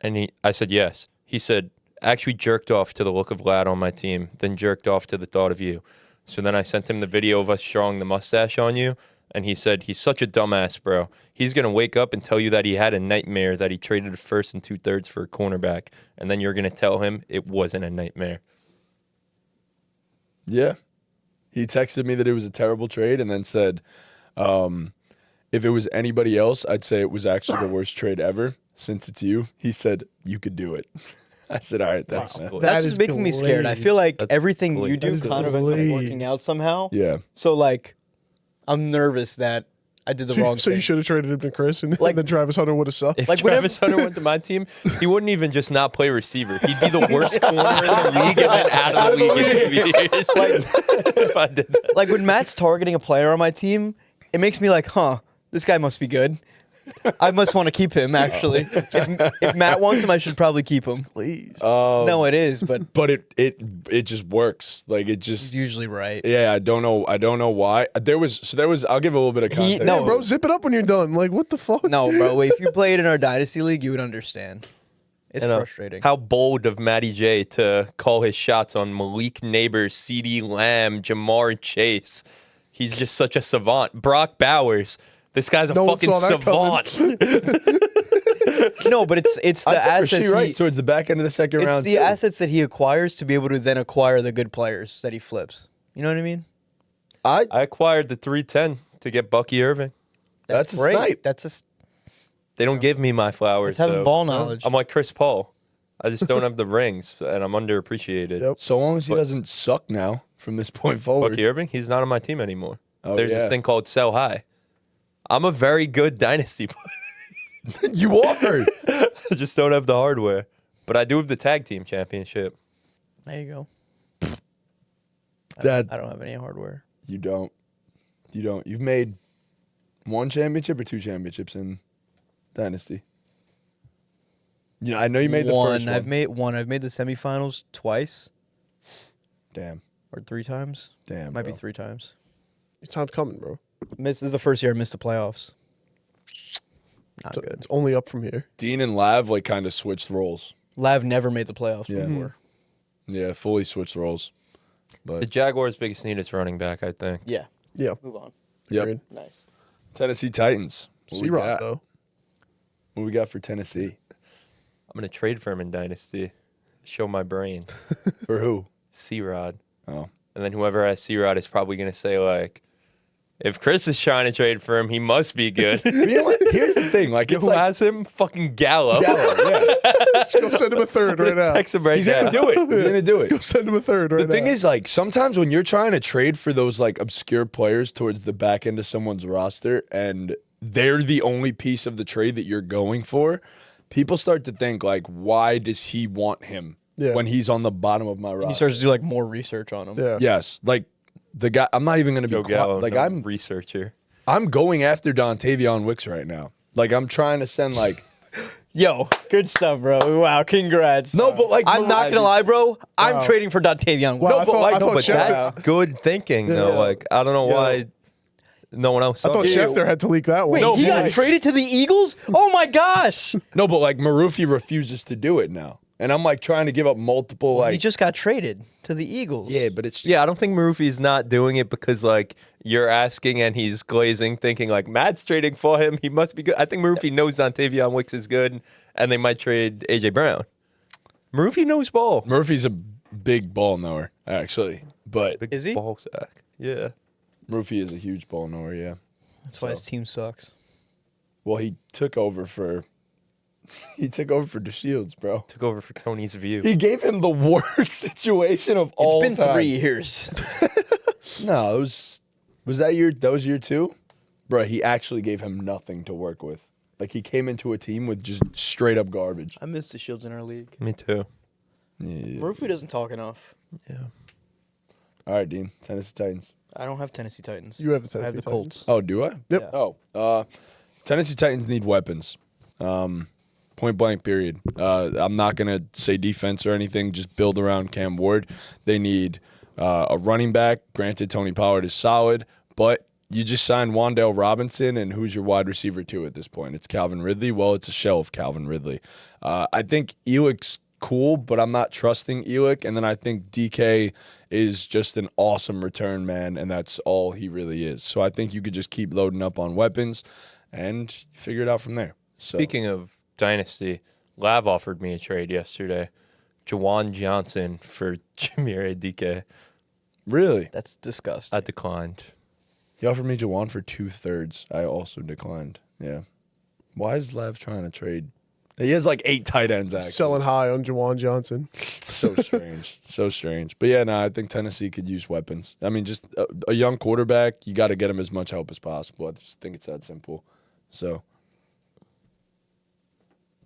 And I said, yes. He said, actually jerked off to the look of Lad on my team, then jerked off to the thought of you. So then I sent him the video of us drawing the mustache on you, and he said, he's such a dumbass, bro. He's going to wake up and tell you that he had a nightmare that he traded a first and 2/3 for a cornerback, and then you're going to tell him it wasn't a nightmare. Yeah. He texted me that it was a terrible trade and then said, if it was anybody else, I'd say it was actually the worst trade ever. Since it's you, he said, you could do it. I said, all right, thanks, man. That's just making me scared. I feel like everything you do kind of ends up working out somehow. Yeah. So, like, I'm nervous that I did the wrong So thing. you should have traded him to Chris, and then Travis Hunter would have sucked. If Like, Travis Hunter went to my team, he wouldn't even just not play receiver. He'd be the worst corner in the league and then out of the league in a few years. If I did that. Like, when Matt's targeting a player on my team, it makes me like, huh, this guy must be good. I must want to keep him, actually. If Matt wants him, I should probably keep him. Please. No, it is, but it just works. Like it just he's usually right. Yeah, I don't know why. There was I'll give a little bit of context. no, Yeah, bro, zip it up when you're done. Like, what the fuck? No, bro, wait, if you played in our Dynasty League, you would understand. It's frustrating. How bold of Matty J to call his shots on Malik Neighbors, CeeDee Lamb, Jamar Chase. He's just such a savant. Brock Bowers. This guy's a fucking savant. No, but it's the assets. Right towards the back end of the second round. It's the assets that he acquires to be able to then acquire the good players that he flips. You know what I mean? I acquired the 310 to get Bucky Irving. That's a great. snipe. They don't give me my flowers. That's having though. ball knowledge. I'm like Chris Paul. I just don't have the rings, and I'm underappreciated. Yep. So long as he doesn't suck now from this point forward. Bucky Irving, he's not on my team anymore. Oh, There's yeah. this thing called sell high. I'm a very good dynasty player. You are. I just don't have the hardware. But I do have the tag team championship. There you go. That I don't have any hardware. you don't. You've made one championship or two championships in Dynasty. You know, I know you made the first one. I've made one. I've made the semifinals twice Damn. or 3 times. Damn. Might bro. be 3 times. Your time's coming, bro. This is the first year I missed the playoffs. Not So good. it's only up from here. Dean and Lav like kind of switched roles. Lav never made the playoffs Yeah. before. Yeah, fully switched roles. The But Jaguars' biggest need is running back, I think. Yeah. Yeah. Move on. yep. Agreed. Nice. Tennessee Titans. What we C-Rod, got? though. What we got for Tennessee? I'm going to trade for him in Dynasty. Show my brain. For who? C-Rod. Oh. And then whoever has C-Rod is probably going to say, like, if Chris is trying to trade for him, he must be good. You know what? Here's the thing. Like, it's Who like has him? Fucking Gallo. Gallo, yeah. Let's go send him a third right now. Text him right He's now. gonna do it. He's gonna do it. Go send him a third right now. The thing is, like, sometimes when you're trying to trade for those like obscure players towards the back end of someone's roster, and they're the only piece of the trade that you're going for, people start to think like, why does he want him when he's on the bottom of my roster? He starts to do like more research on him. Yeah. Yes, like the guy. I'm not even gonna be Joe Gallo, like no I'm researcher. going after Dontavion Wicks right now. Like I'm trying to send like. Yo, good stuff, bro. Wow, congrats. No, but like I'm not gonna lie, bro. I'm trading for Dontavion. Wow, No, I but thought, like- I no, thought But Schefter, that's good thinking, though. Yeah. Like, I don't know why no one else I saw thought it. Schefter had to leak that one. Wait, No, he got boys. traded to the Eagles? Oh my gosh. No, but like Marufi refuses to do it now, and I'm like trying to give up multiple like. He just got traded to the Eagles. Yeah, but it's Yeah, I don't think Marufi's not doing it because, like, you're asking and he's glazing, thinking, like, Matt's trading for him. He must be good. I think Marufi knows Dontavion Wicks is good, and they might trade A.J. Brown. Marufi knows ball. Murphy's a big ball knower, actually, but Is he? Ball sack. Yeah. Murphy is a huge ball knower. Yeah. That's why his team sucks. Well, he took over for DeShields, bro. Took over for Tony's view. He gave him the worst situation of all It's been time. 3 years. No, it was Was that year? That was year 2? Bro, he actually gave him nothing to work with. Like, he came into a team with just straight up garbage. I miss the Shields in our league. Me too. Yeah. Murphy doesn't talk enough. Yeah. All right, Dean. Tennessee Titans. I don't have Tennessee Titans. You have the I have Tennessee the Colts. Oh, do I? Yep. Yeah. Oh, Tennessee Titans need weapons. Point blank, period. I'm not going to say defense or anything. Just build around Cam Ward. They need a running back. Granted, Tony Pollard is solid, but you just signed Wan'Dale Robinson, and who's your wide receiver 2 at this point? It's Calvin Ridley. Well, it's a shell of Calvin Ridley. I think Elik's cool, but I'm not trusting Elik. And then I think DK is just an awesome return man, and that's all he really is. So I think you could just keep loading up on weapons and figure it out from there. So. Speaking of Dynasty, Lav offered me a trade yesterday. Jawan Johnson for Jameer DK. Really? That's disgusting. I declined. He offered me Jawan for 2/3. I also declined. Yeah. Why is Lav trying to trade? He has like 8 tight ends, actually. Selling high on Jawan Johnson. So strange. So strange. But yeah, no, I think Tennessee could use weapons. I mean, just a young quarterback, you got to get him as much help as possible. I just think it's that simple. So,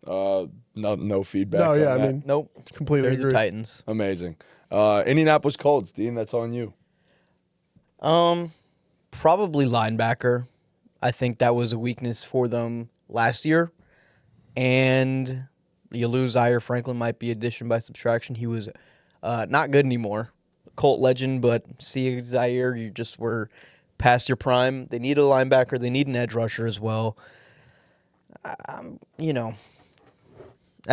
no feedback. No, yeah, on I that. mean, Nope. completely They're the agree. Titans. Amazing. Indianapolis Colts, Dean, that's on you. Probably linebacker. I think that was a weakness for them last year. And you lose Zaire Franklin, might be addition by subtraction. He was not good anymore. Colt legend, but see Zaire, you just were past your prime. They need a linebacker. They need an edge rusher as well. I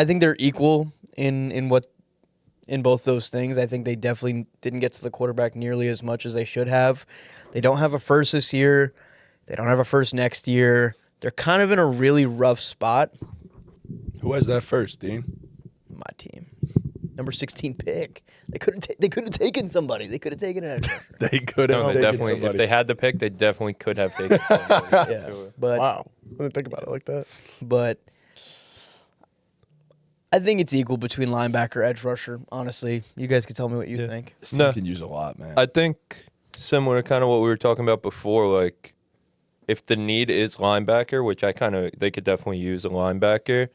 think they're equal in both those things. I think they definitely didn't get to the quarterback nearly as much as they should have. They don't have a first this year. They don't have a first next year. They're kind of in a really rough spot. Who has that first, Dean? My team, number 16 pick. They could have taken somebody. They could have taken an edge rusher. They could have No, they taken definitely. somebody. If they had the pick, they definitely could have taken. somebody. Yeah, but Wow. I didn't think about it like that. but I think it's equal between linebacker, edge rusher. Honestly, you guys can tell me what you think. This team No. can use a lot, man. I think similar to kind of what we were talking about before, like if the need is linebacker, which they could definitely use a linebacker.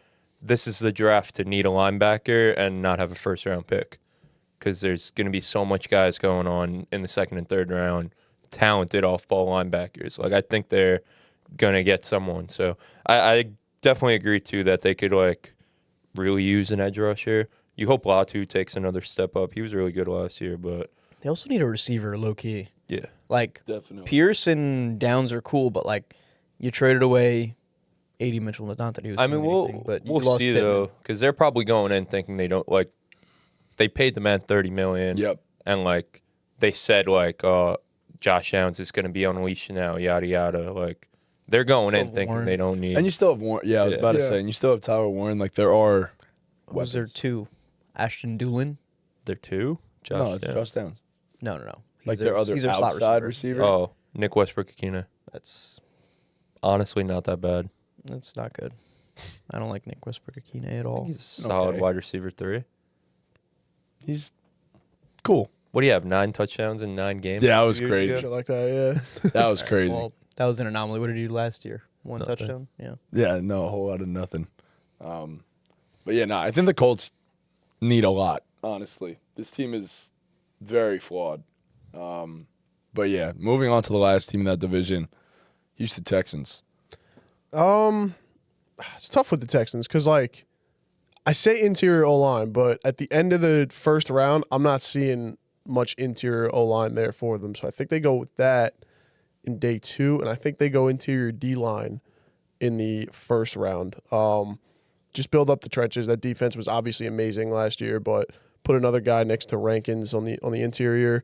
This is the draft to need a linebacker and not have a first round pick because there's going to be so much guys going on in the second and third round, talented off ball linebackers. Like I think they're going to get someone. So I definitely agree too that they could like really use an edge rusher. You hope Latu takes another step up. He was really good last year, but They also need a receiver, low key. yeah. Like Definitely. Pierce and Downs are cool, but like you traded away 80 Mitchell. Not that he was. I mean, doing anything, but you we'll lost see Pittman. though, because they're probably going in thinking they don't like. They paid the man $30 million. Yep. And like they said, like Josh Downs is going to be on a leash now, yada yada. Like they're going Still in have thinking Warren. they don't need. And you still have Warren. Yeah, I was Yeah. about to Yeah. say. And you still have Tyler Warren. Like, there are Was there weapons. 2? Ashton Doolin? They're two. Josh No, it's Downs. Josh Downs. No. Like, He's their other he's their slot outside receiver. Oh, Nick Westbrook-Akina. That's Honestly, not that bad. not good. I don't like Nick Westbrook-Akina at all. He's a solid Okay. wide receiver 3. He's cool. What do you have? 9 touchdowns in 9 games? Yeah, that was 2 years crazy. ago? Shit like that, yeah. That was crazy. Well, that was an anomaly. What did he do last year? One Nothing. touchdown? Yeah. Yeah, no, a whole lot of nothing. But yeah, no, I think the Colts need a lot, honestly. This team is very flawed. But yeah, moving on to the last team in that division, Houston Texans. It's tough with the Texans because, like, I say interior O-line, but at the end of the first round, I'm not seeing much interior O-line there for them. So I think they go with that in day 2, and I think they go interior D-line in the first round. Just build up the trenches. That defense was obviously amazing last year, but put another guy next to Rankins on the interior,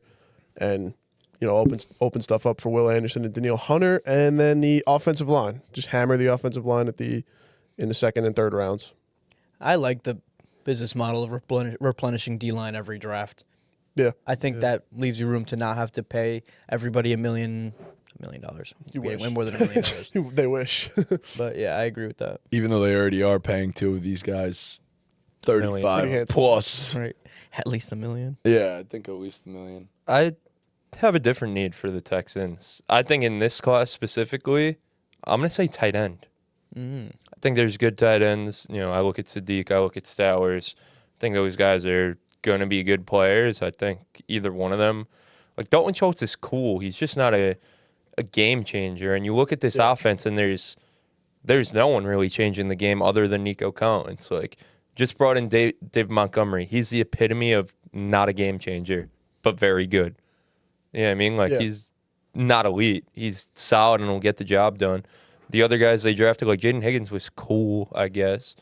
and open stuff up for Will Anderson and Daniil Hunter, and then the offensive line. Just hammer the offensive line in the second and third rounds. I like the business model of replenishing D-line every draft. Yeah, I think that leaves you room to not have to pay everybody $1 million. You Way wish. more than $1 million. They wish. But yeah, I agree with that. Even though they already are paying 2 of these guys 35 Million. plus. Right. At least $1 million. Yeah, I think at least $1 million. I have a different need for the Texans. I think in this class specifically, I'm going to say tight end. I think there's good tight ends. I look at Sadiq, I look at Stowers. I think those guys are going to be good players. I think either one of them. Like, Dalton Schultz is cool. He's just not a game changer. And you look at this offense, and there's no one really changing the game other than Nico Collins. Like, just brought in Dave Montgomery. He's the epitome of not a game changer, but very good. I mean? He's not elite. He's solid and will get the job done. The other guys they drafted, like Jaden Higgins was cool, I guess.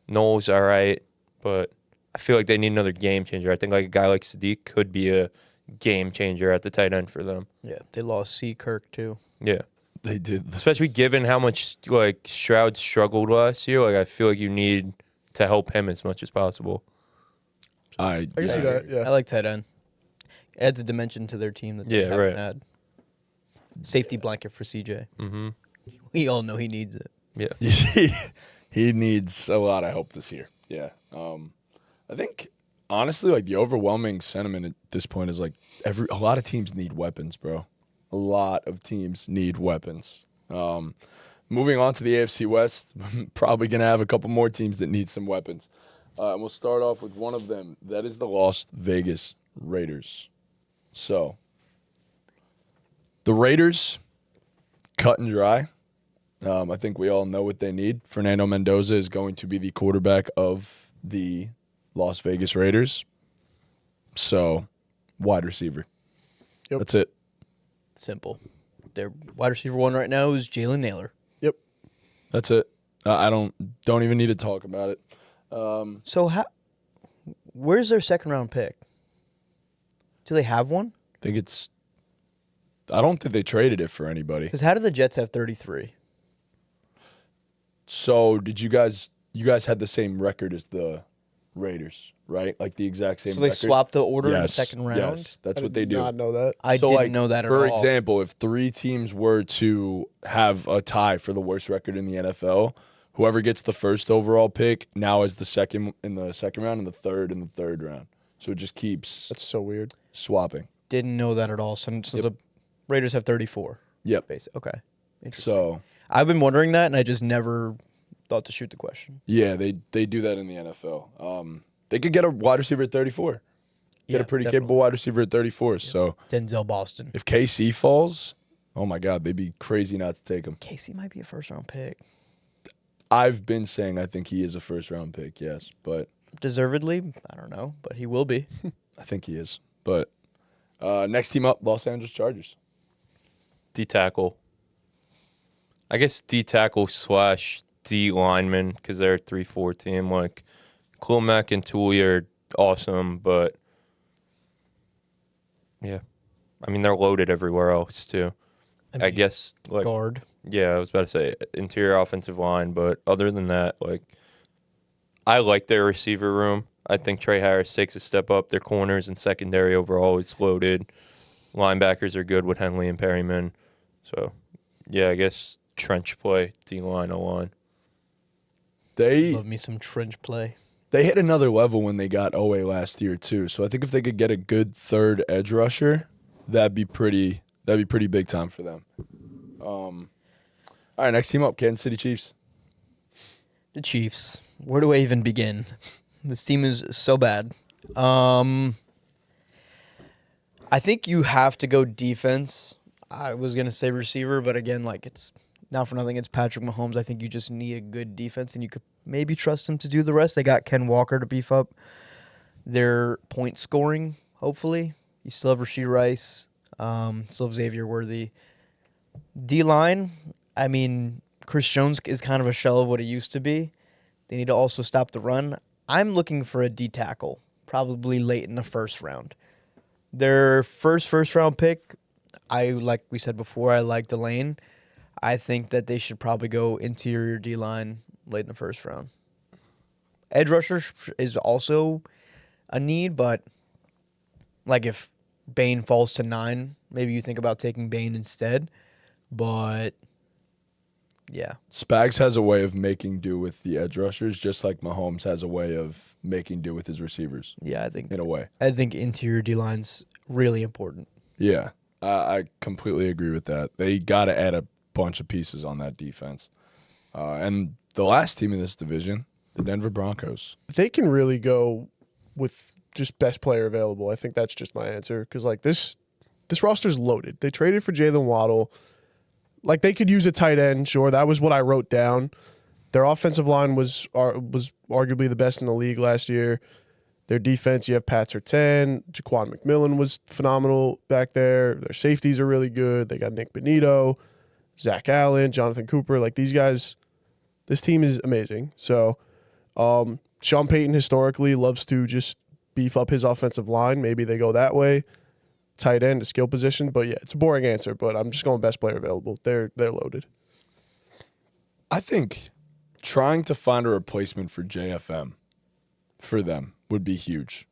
Noel's all right, but I feel like they need another game changer. I think like a guy like Sadiq could be a game changer at the tight end for them. Yeah, they lost C. Kirk too. Yeah. They did. Especially given how much like Stroud struggled last year. Like I feel like you need to help him as much as possible. I can see that. Yeah. I like tight end. Adds a dimension to their team that they haven't had. Safety blanket for CJ. Mm-hmm. We all know he needs it. Yeah. He needs a lot of help this year. Yeah. I think honestly, like the overwhelming sentiment at this point is like a lot of teams need weapons, bro. A lot of teams need weapons. Moving on to the AFC West, probably gonna have a couple more teams that need some weapons. And we'll start off with one of them. That is the Las Vegas Raiders. So the Raiders, cut and dry. I think we all know what they need. Fernando Mendoza is going to be the quarterback of the Las Vegas Raiders. So, wide receiver. Yep. That's it. Simple. Their wide receiver one right now is Jalen Naylor. Yep. That's it. I don't even need to talk about it. So where's their second round pick? Do they have one? I don't think they traded it for anybody. Because how did the Jets have 33? So, did you guys had the same record as the Raiders, right? Like the exact same So they record? swapped the order in the Yes, second round? Yes, that's what they do. Not know that. I So, didn't like, know that at For all. example, if three teams were to have a tie for the worst record in the NFL, whoever gets the first overall pick now is the second in the second round and the third in the third round. So it just keeps That's so weird. swapping. Didn't know that at all. So the Raiders have 34. Yep. Basically. Okay. Interesting. So I've been wondering that, and I just never thought to shoot the question. yeah, they do that in the NFL. They could get a wide receiver at 34. Get a pretty capable wide receiver at 34. So Denzel Boston. if KC falls, oh my God, they'd be crazy not to take him. Casey might be a first round pick. I've been saying I think he is a first round pick, yes, but Deservedly, I don't know, but he will be. I think he is. But next team up, Los Angeles Chargers. D tackle. I guess D tackle / D lineman because they're a 3-4 team. Like Klumek and Tooley are awesome, but yeah, I mean they're loaded everywhere else too. I guess like Guard. yeah, I was about to say interior offensive line, but other than that, like I like their receiver room. I think Trey Harris takes a step up. Their corners and secondary overall is loaded. Linebackers are good with Henley and Perryman. So, yeah, I guess trench play, D-line, O-line. Love me some trench play. They hit another level when they got Owe last year too. So I think if they could get a good third edge rusher, that'd be pretty big time for them. All right, next team up, Kansas City Chiefs. The Chiefs. Where do I even begin? This team is so bad. I think you have to go defense. I was going to say receiver, but again, like it's not for nothing. It's Patrick Mahomes. I think you just need a good defense, and you could maybe trust him to do the rest. They got Ken Walker to beef up their point scoring, hopefully. You still have Rashee Rice. Still have Xavier Worthy. D-line, I mean, Chris Jones is kind of a shell of what he used to be. They need to also stop the run. I'm looking for a D tackle, probably late in the first round. Their first round pick, like we said before, I like Delane. I think that they should probably go interior D line late in the first round. Edge rusher is also a need, but like if Bain falls to 9, maybe you think about taking Bain instead. But yeah. Spags has a way of making do with the edge rushers, just like Mahomes has a way of making do with his receivers. Yeah, I think in a way. I think interior D line's really important. Yeah. I completely agree with that. They got to add a bunch of pieces on that defense. And the last team in this division, the Denver Broncos. They can really go with just best player available. I think that's just my answer because like this roster's loaded. They traded for Jalen Waddle. Like they could use a tight end. Sure, that was what I wrote down. Their offensive line was arguably the best in the league last year. Their defense, you have Pat Surtain. Jaquan McMillan was phenomenal back there. Their safeties are really good. They got Nick Benito, Zach Allen, Jonathan Cooper. Like these guys, this team is amazing. So Sean Payton historically loves to just beef up his offensive line. Maybe they go that way. Tight end, a skill position. But yeah, it's a boring answer, but I'm just going best player available. They're loaded. I think trying to find a replacement for JFM for them would be huge.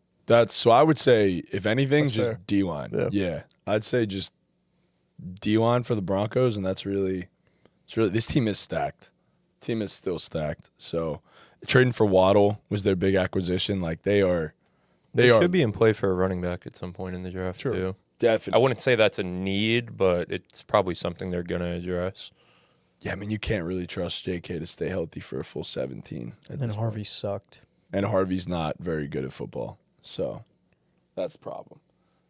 So I would say, if anything, That's just fair. D-line. Yeah. I'd say just D-line for the Broncos, and it's really this team is stacked. Team is still stacked. So trading for Waddle was their big acquisition. Like they should be in play for a running back at some point in the draft Sure. too. definitely. I wouldn't say that's a need, but it's probably something they're gonna address. Yeah, I mean, you can't really trust JK to stay healthy for a full 17. And then Harvey sucked. And Harvey's not very good at football. So that's the problem.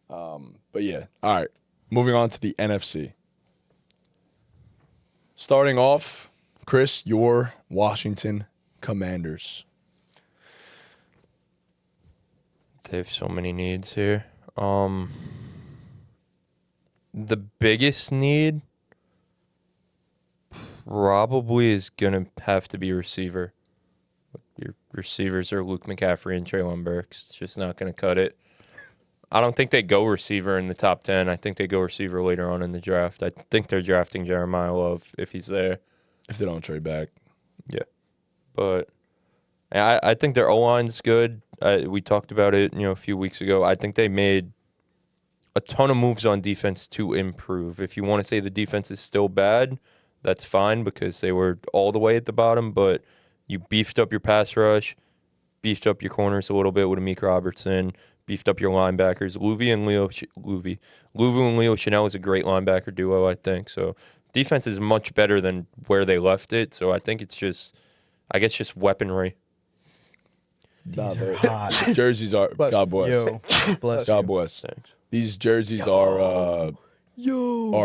But yeah, all right. Moving on to the NFC. Starting off, Chris, your Washington Commanders. They have so many needs here. The biggest need probably is going to have to be receiver. Your receivers are Luke McCaffrey and Treylon Burks. It's just not going to cut it. I don't think they go receiver in the top 10. I think they go receiver later on in the draft. I think they're drafting Jeremiah Love if he's there. If they don't trade back. Yeah. But I think their O-line's good. We talked about it, a few weeks ago. I think they made a ton of moves on defense to improve. If you want to say the defense is still bad, that's fine because they were all the way at the bottom, but you beefed up your pass rush, beefed up your corners a little bit with Amik Robertson, beefed up your linebackers. Luvu and Leo Chanel is a great linebacker duo, I think. So defense is much better than where they left it. So I think it's just weaponry. Nah, are hot. jerseys are, God bless. Yo, bless God you. bless. Thanks. These jerseys are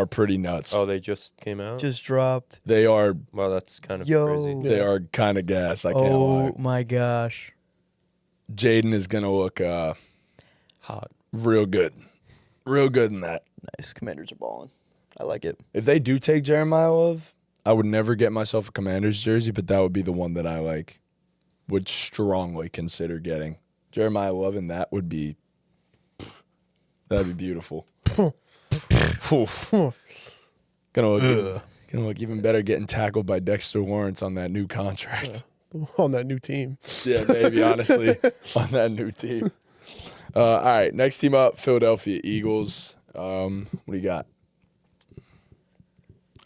pretty nuts. Oh, they just came out? Just dropped. They are Well, that's kind of Yo. crazy. they are kind of gas. I can't Oh lie. my gosh. Jaden is gonna look Hot. real good in that. Nice. Commanders are balling. I like it. If they do take Jeremiah Love, I would never get myself a Commanders jersey, but that would be the one that I would strongly consider getting. Jeremiah Love, and that'd be beautiful. Oof. Gonna look even better getting tackled by Dexter Lawrence on that new contract. On that new team. Yeah, baby, honestly, on that new team. All right, next team up, Philadelphia Eagles. What do you got?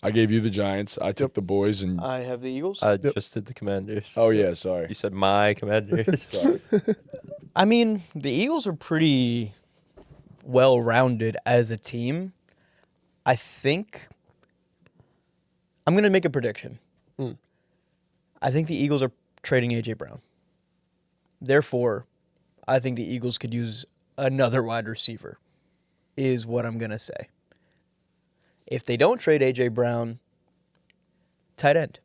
I gave you the Giants. I took the boys, and I have the Eagles. I just did the Commanders. oh yeah, sorry. You said my Commanders. Sorry. I mean, the Eagles are pretty well-rounded as a team. I think I'm going to make a prediction. I think the Eagles are trading A.J. Brown. Therefore, I think the Eagles could use another wide receiver, is what I'm going to say. If they don't trade A.J. Brown, tight end.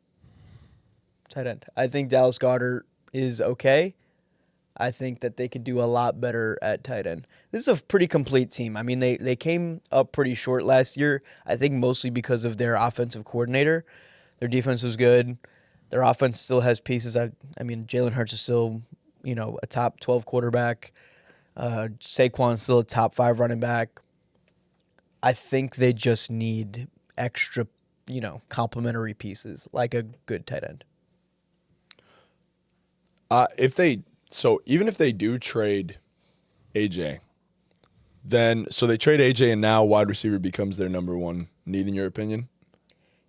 I think Dallas Goedert is okay. I think that they could do a lot better at tight end. This is a pretty complete team. I mean, they came up pretty short last year, I think mostly because of their offensive coordinator. Their defense was good. Their offense still has pieces. I mean, Jalen Hurts is still, a top 12 quarterback. Saquon's still a top 5 running back. I think they just need extra, complementary pieces, like a good tight end. Even if they do trade AJ, then they trade AJ and now wide receiver becomes their number one need in your opinion?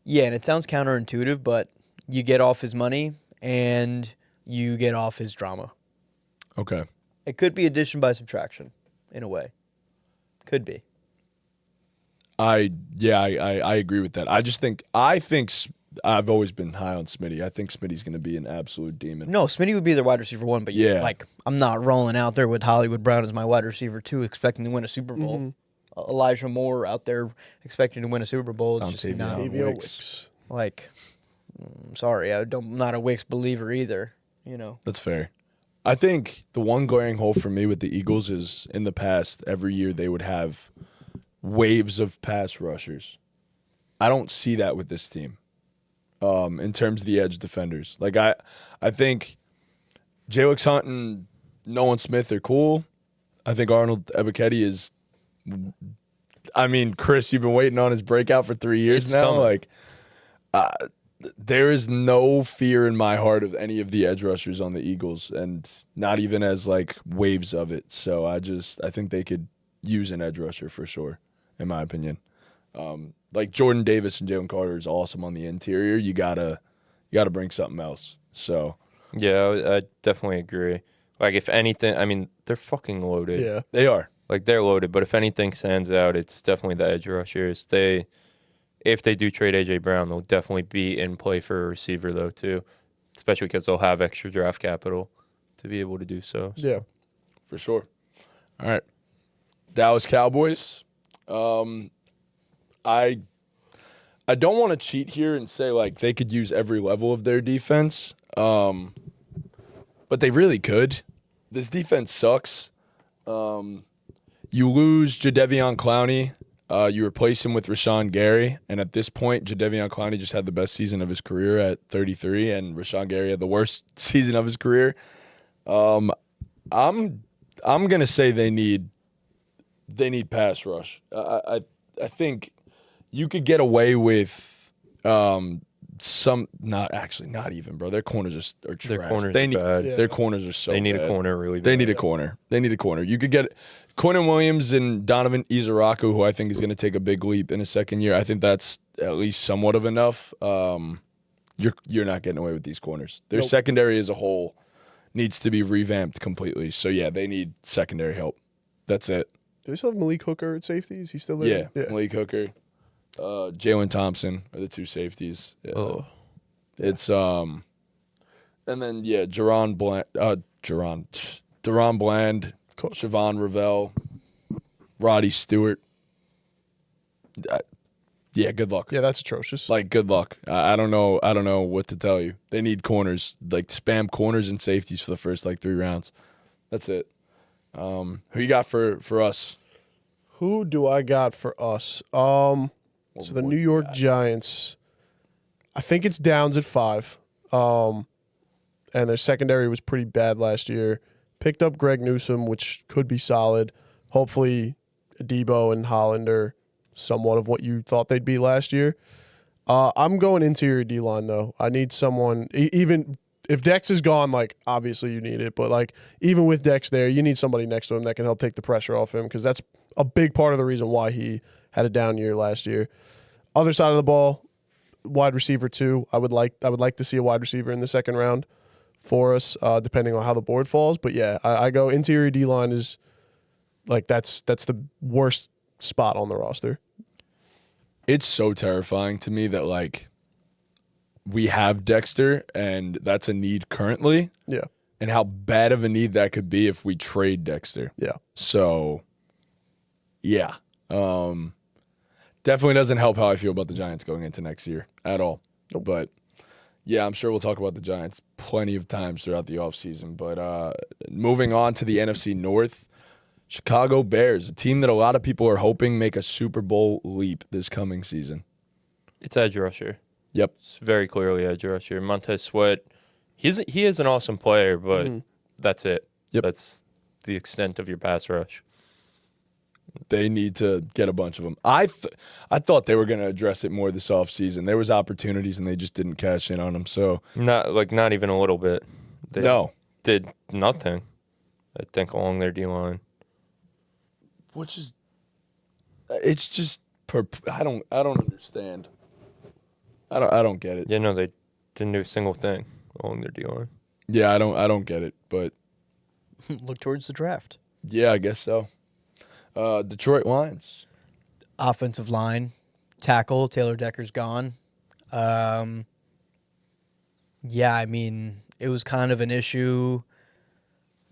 Yeah, and it sounds counterintuitive, but you get off his money and you get off his drama. Okay. It could be addition by subtraction, in a way. Could be. I agree with that. I think I've always been high on Smitty. I think Smitty's going to be an absolute demon. No, Smitty would be their wide receiver 1, but Yeah. like I'm not rolling out there with Hollywood Brown as my wide receiver 2 expecting to win a Super Bowl. Elijah Moore out there expecting to win a Super Bowl. It's just not Tavio Wicks. like. I'm sorry, I'm not a Wicks believer either. You know. That's fair. I think the one glaring hole for me with the Eagles is in the past, every year they would have waves of pass rushers. I don't see that with this team in terms of the edge defenders. Like, I think J-Wix Hunt and Nolan Smith are cool. I think Arnold Ebiketie is – I mean, Chris, you've been waiting on his breakout for 3 years It's now. coming. Like, there is no fear in my heart of any of the edge rushers on the Eagles, and not even as like waves of it. So I think they could use an edge rusher for sure, in my opinion. Like Jordan Davis and Jalen Carter is awesome on the interior. You gotta bring something else. So Yeah, I definitely agree. Like, if anything, I mean, they're fucking loaded. Yeah. they are. Like, they're loaded, but if anything stands out, it's definitely the edge rushers. If they do trade A.J. Brown, they'll definitely be in play for a receiver, though, too, especially because they'll have extra draft capital to be able to do so. Yeah. For sure. All right. Dallas Cowboys. I don't want to cheat here and say like they could use every level of their defense. But they really could. This defense sucks. You lose Jadeveon Clowney. You replace him with Rashawn Gary, and at this point, Jadeveon Clowney just had the best season of his career at 33, and Rashawn Gary had the worst season of his career. I'm gonna say they need pass rush. I think you could get away with not even, bro. Their corners are trash. Their corners they are need, bad. Yeah. Their corners are so They need bad. a corner really bad. They need a corner. They need a corner. You could get Quinnen Williams and Donovan Izaraku, who I think is going to take a big leap in his second year. I think that's at least somewhat of enough. You're not getting away with these corners. Their Nope. secondary as a whole needs to be revamped completely. So, yeah, they need secondary help. That's it. Do they still have Malik Hooker at safety? Is he still there? Yeah, Malik Hooker, Jalen Thompson are the two safeties. Yeah. Oh. It's and then Deron Bland, Coach. Siobhan Ravel, Roddy Stewart. Good luck. Yeah, that's atrocious. Like, good luck. I don't know what to tell you. They need corners, like spam corners and safeties for the first 3 rounds. That's it. Who you got for us? Who do I got for us? So the New York Giants, I think it's Downs at 5. And their secondary was pretty bad last year. Picked up Greg Newsome, which could be solid. Hopefully, Debo and Holland are somewhat of what you thought they'd be last year. I'm going interior D-line, though. I need someone, even if Dex is gone, like, obviously you need it. But, like, even with Dex there, you need somebody next to him that can help take the pressure off him, because that's a big part of the reason why he had a down year last year. Other side of the ball, wide receiver 2. I would like to see a wide receiver in the second round for us, depending on how the board falls. But yeah, I go interior D line is like that's the worst spot on the roster. It's so terrifying to me that like we have Dexter and that's a need currently, Yeah, and how bad of a need that could be if we trade Dexter. yeah. So, yeah. Definitely doesn't help how I feel about the Giants going into next year at all. Nope. But, yeah, I'm sure we'll talk about the Giants plenty of times throughout the offseason. But moving on to the NFC North, Chicago Bears, a team that a lot of people are hoping make a Super Bowl leap this coming season. It's edge rusher. Yep. It's very clearly edge rusher. Montez Sweat, he is an awesome player, but that's it. Yep. That's the extent of your pass rush. They need to get a bunch of them. I thought they were going to address it more this offseason. There was opportunities, and they just didn't cash in on them. So Not even a little bit. They no. did nothing, I think, along their D-line. Which is, it's just, I don't understand. I don't get it. Yeah, no, they didn't do a single thing along their D-line. Yeah, I don't get it. But Look towards the draft. yeah, I guess so. Detroit Lions. Offensive line, tackle, Taylor Decker's gone. Yeah, I mean, it was kind of an issue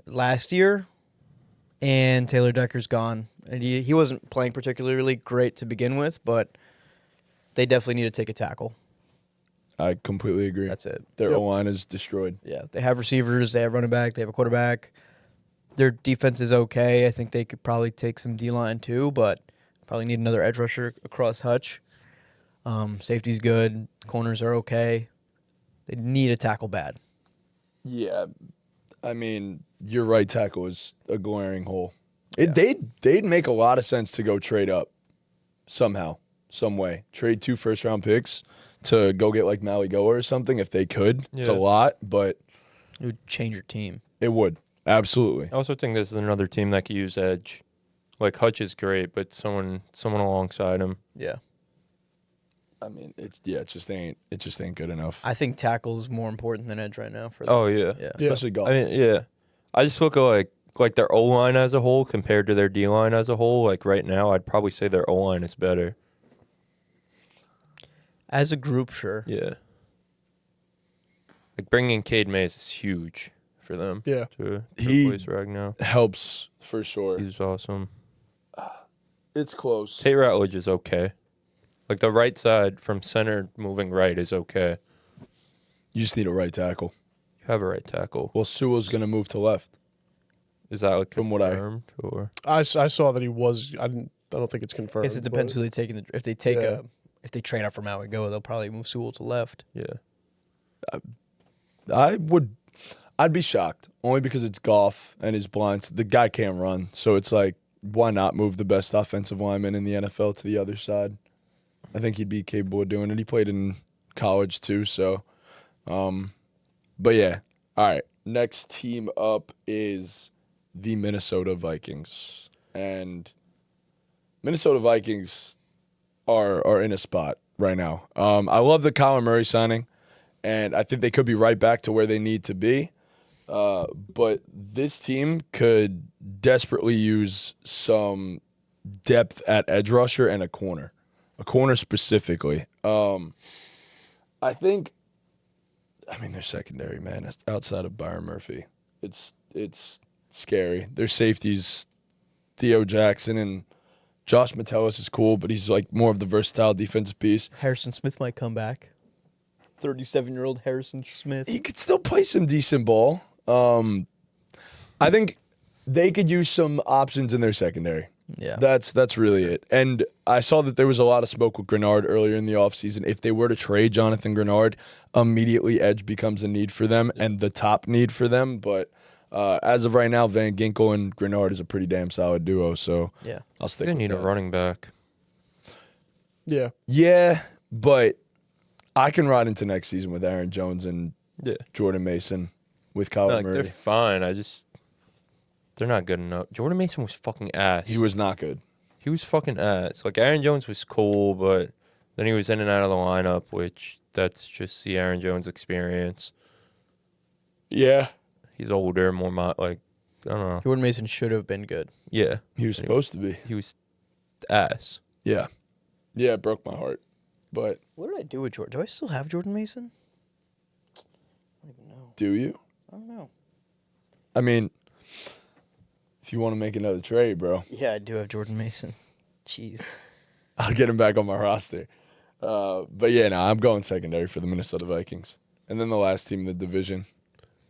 last year, and Taylor Decker's gone. And he wasn't playing particularly great to begin with, but they definitely need to take a tackle. I completely agree. That's it. Their Yep. O-line is destroyed. Yeah, they have receivers, they have running back, they have a quarterback. Their defense is okay. I think they could probably take some D-line too, but probably need another edge rusher across Hutch. Safety's good. Corners are okay. They need a tackle bad. Yeah, I mean, your right tackle is a glaring hole. Yeah. They'd make a lot of sense to go trade up somehow, some way. Trade 2 first-round picks to go get like Maligoa or something if they could. It's a Yeah. lot, but It would change your team. it would. Absolutely. I also think this is another team that could use edge. Like Hutch is great, but someone alongside him. Yeah. I mean, it just ain't good enough. I think tackle is more important than edge right now for them. Oh yeah. Yeah. Especially golf. I mean, yeah. I just look at like their O line as a whole compared to their D line as a whole. Like right now, I'd probably say their O line is better. As a group, sure. Yeah. Like bringing Cade Mays is huge for them. Yeah. To He- replace Ragnow. Helps for sure. He's awesome. It's close. Tate Ratledge is okay. Like the right side from center moving right is okay. You just need a right tackle. You have a right tackle. Well, Sewell's going to move to left. Is that like From what I- confirmed or I saw that he was. I don't think it's I confirmed. guess it depends but- who they take in the, if they take Yeah. if they trade up for Maligoa, they'll probably move Sewell to left. yeah? I'd be shocked only because it's golf and his blinds. The guy can't run, so it's like, why not move the best offensive lineman in the NFL to the other side? I think he'd be capable of doing it. He played in college too, so. But yeah, all right. Next team up is the Minnesota Vikings, and Minnesota Vikings are in a spot right now. I love the Kyler Murray signing, and I think they could be right back to where they need to be. But this team could desperately use some depth at edge rusher and a corner specifically. I think, their secondary, man, outside of Byron Murphy, it's scary. Their safeties, Theo Jackson and Josh Metellus is cool, but he's like more of the versatile defensive piece. Harrison Smith might come back. 37-year-old Harrison Smith. He could still play some decent ball. I think they could use some options in their secondary. Yeah. That's really it. And I saw that there was a lot of smoke with Grenard earlier in the offseason. If they were to trade Jonathan Grenard, immediately edge becomes a need for them and the top need for them. But as of right now, Van Ginkel and Grenard is a pretty damn solid duo. So Yeah. I'll stick They with need a that. running back. Yeah. Yeah, but I can ride into next season with Aaron Jones and Yeah. Jordan Mason with Kyler Like, Murray. they're fine. They're not good enough. Jordan Mason was fucking ass. He was not good. He was fucking ass. Like Aaron Jones was cool, but then he was in and out of the lineup, which that's just the Aaron Jones experience. Yeah. He's older, more like I don't know. Jordan Mason should have been good. Yeah, He was supposed to be. he was ass. Yeah. Yeah, it broke my heart. But What did I do with Jordan? Do I still have Jordan Mason? I don't even know. do you? I don't know. I mean, if you want to make another trade, bro, Yeah, I do have Jordan Mason. Jeez. I'll get him back on my roster. But yeah, no, I'm going secondary for the Minnesota Vikings. And then the last team in the division.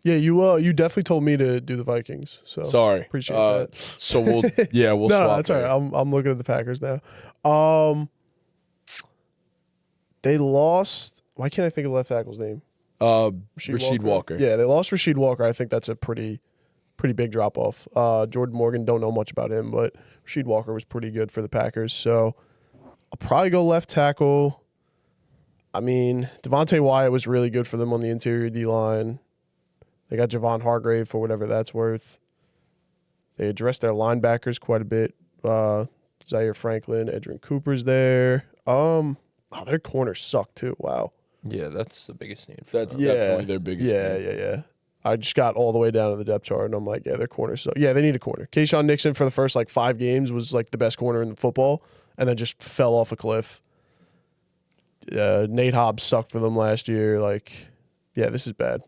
Yeah, you definitely told me to do the Vikings. So Sorry. appreciate that. So we'll No, swap. that's all right. there. I'm looking at the Packers now. They lost. Why can't I think of the left tackle's name? Rasheed Walker. Yeah, they lost Rasheed Walker. I think that's a pretty big drop off. Jordan Morgan, don't know much about him, but Rasheed Walker was pretty good for the Packers. So I'll probably go left tackle. I mean, Devontae Wyatt was really good for them on the interior D line. They got Javon Hargrave for whatever that's worth. They addressed their linebackers quite a bit. Zaire Franklin, Edrin Cooper's there. Their corners suck too. Wow. Yeah, that's the biggest need. For That's them. definitely their biggest Yeah, need. yeah, yeah. I just got all the way down to the depth chart, and I'm like, yeah, their corners. So yeah, they need a corner. Keyshawn Nixon for the first like 5 games was like the best corner in football, and then just fell off a cliff. Nate Hobbs sucked for them last year. Like, yeah, this is bad.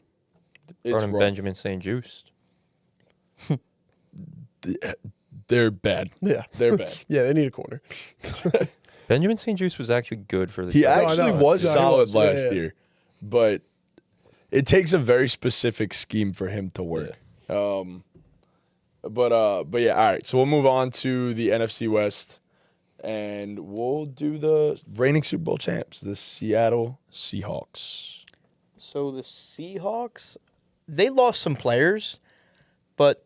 Brought in Benjamin St. Just. They're bad. Yeah, They're bad. yeah, they need a corner. Benjamin St. Just was actually good for the He Chargers. actually know. was Yeah, he solid was. Yeah, last yeah. year, but it takes a very specific scheme for him to work. But yeah, all right. So we'll move on to the NFC West, and we'll do the reigning Super Bowl champs, the Seattle Seahawks. So the Seahawks, they lost some players, but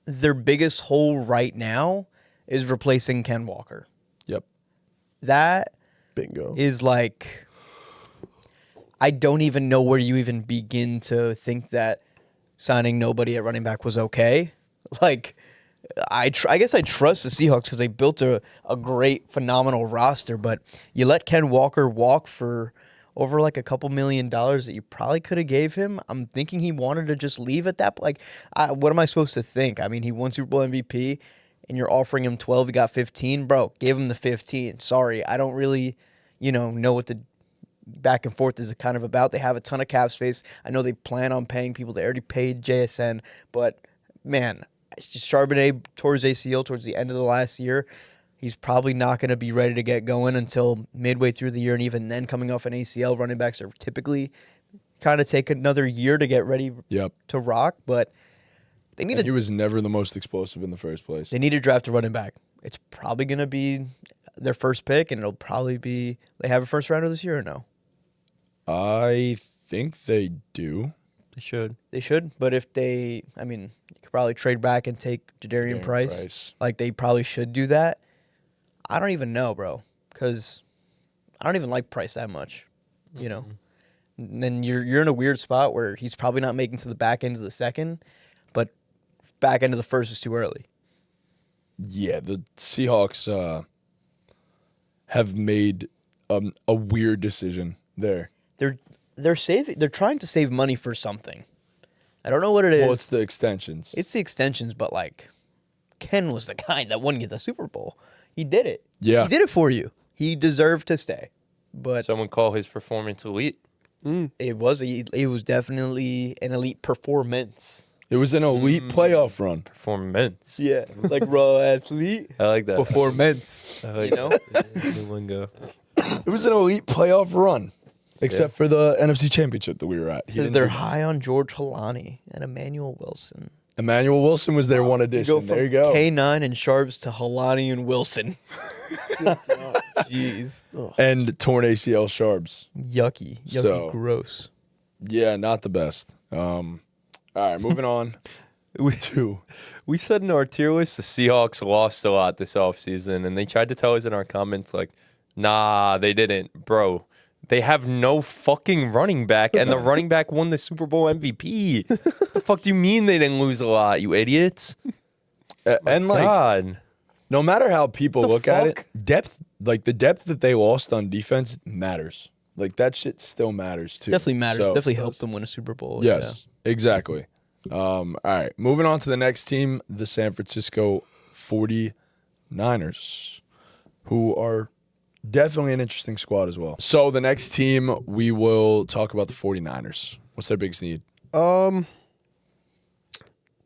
their biggest hole right now is replacing Ken Walker. Yep. That Bingo. is like, I don't even know where you even begin to think that signing nobody at running back was okay. Like, I guess I trust the Seahawks because they built a great, phenomenal roster, but you let Ken Walker walk for over like a couple $1 million that you probably could have gave him. I'm thinking he wanted to just leave at that point. Like, what am I supposed to think? I mean, he won Super Bowl MVP, and you're offering him 12, he got 15. Bro, give him the 15. Sorry, I don't really, know what the back and forth is kind of about. They have a ton of cap space. I know they plan on paying people. They already paid JSN, but man, Charbonnet tore his ACL towards the end of the last year. He's probably not going to be ready to get going until midway through the year, and even then, coming off an ACL, running backs are typically kind of take another year to get ready to rock. But they need He was never the most explosive in the first place. They need to draft a running back. It's probably going to be their first pick, and it'll probably be they have a first rounder this year or no? I think they do. They should. They should, but if they, you could probably trade back and take Jadarian Price. Like, they probably should do that. I don't even know, bro, because I don't even like Price that much, And then you're in a weird spot where he's probably not making to the back end of the second, but back end of the first is too early. Yeah, the Seahawks have made a weird decision there. They're trying to save money for something. I don't know what it is. Well, it's the extensions. It's the extensions, but like Ken was the guy that won you the Super Bowl. He did it. Yeah. He did it for you. He deserved to stay. But Someone call his performance elite. it was definitely an elite performance. It was an elite playoff run. Performance. Yeah, like raw athlete I like that. performance. I like You know? that. New lingo. It was an elite playoff run, except for the NFC Championship that we were at. He Says didn't they're do- high on George Halani and Emmanuel Wilson. Emmanuel Wilson was their one addition. There you go. K9 and Sharps to Halani and Wilson. Jeez. And torn ACL Sharps. Yucky. So- Gross. Yeah, not the best. All right, moving on. We said in our tier list the Seahawks lost a lot this offseason, and they tried to tell us in our comments, like, nah, they didn't. Bro, they have no fucking running back, and the running back won the Super Bowl MVP. What the fuck do you mean they didn't lose a lot, you idiots? And like, God. no matter how people The look at fuck? it, depth, like the depth that they lost on defense matters. Like that shit still matters too. Definitely matters. So- Definitely helped them win a Super Bowl. Yes, exactly. All right, moving on to the next team, the San Francisco 49ers, who are definitely an interesting squad as well. So the next team, we will talk about the 49ers. What's their biggest need?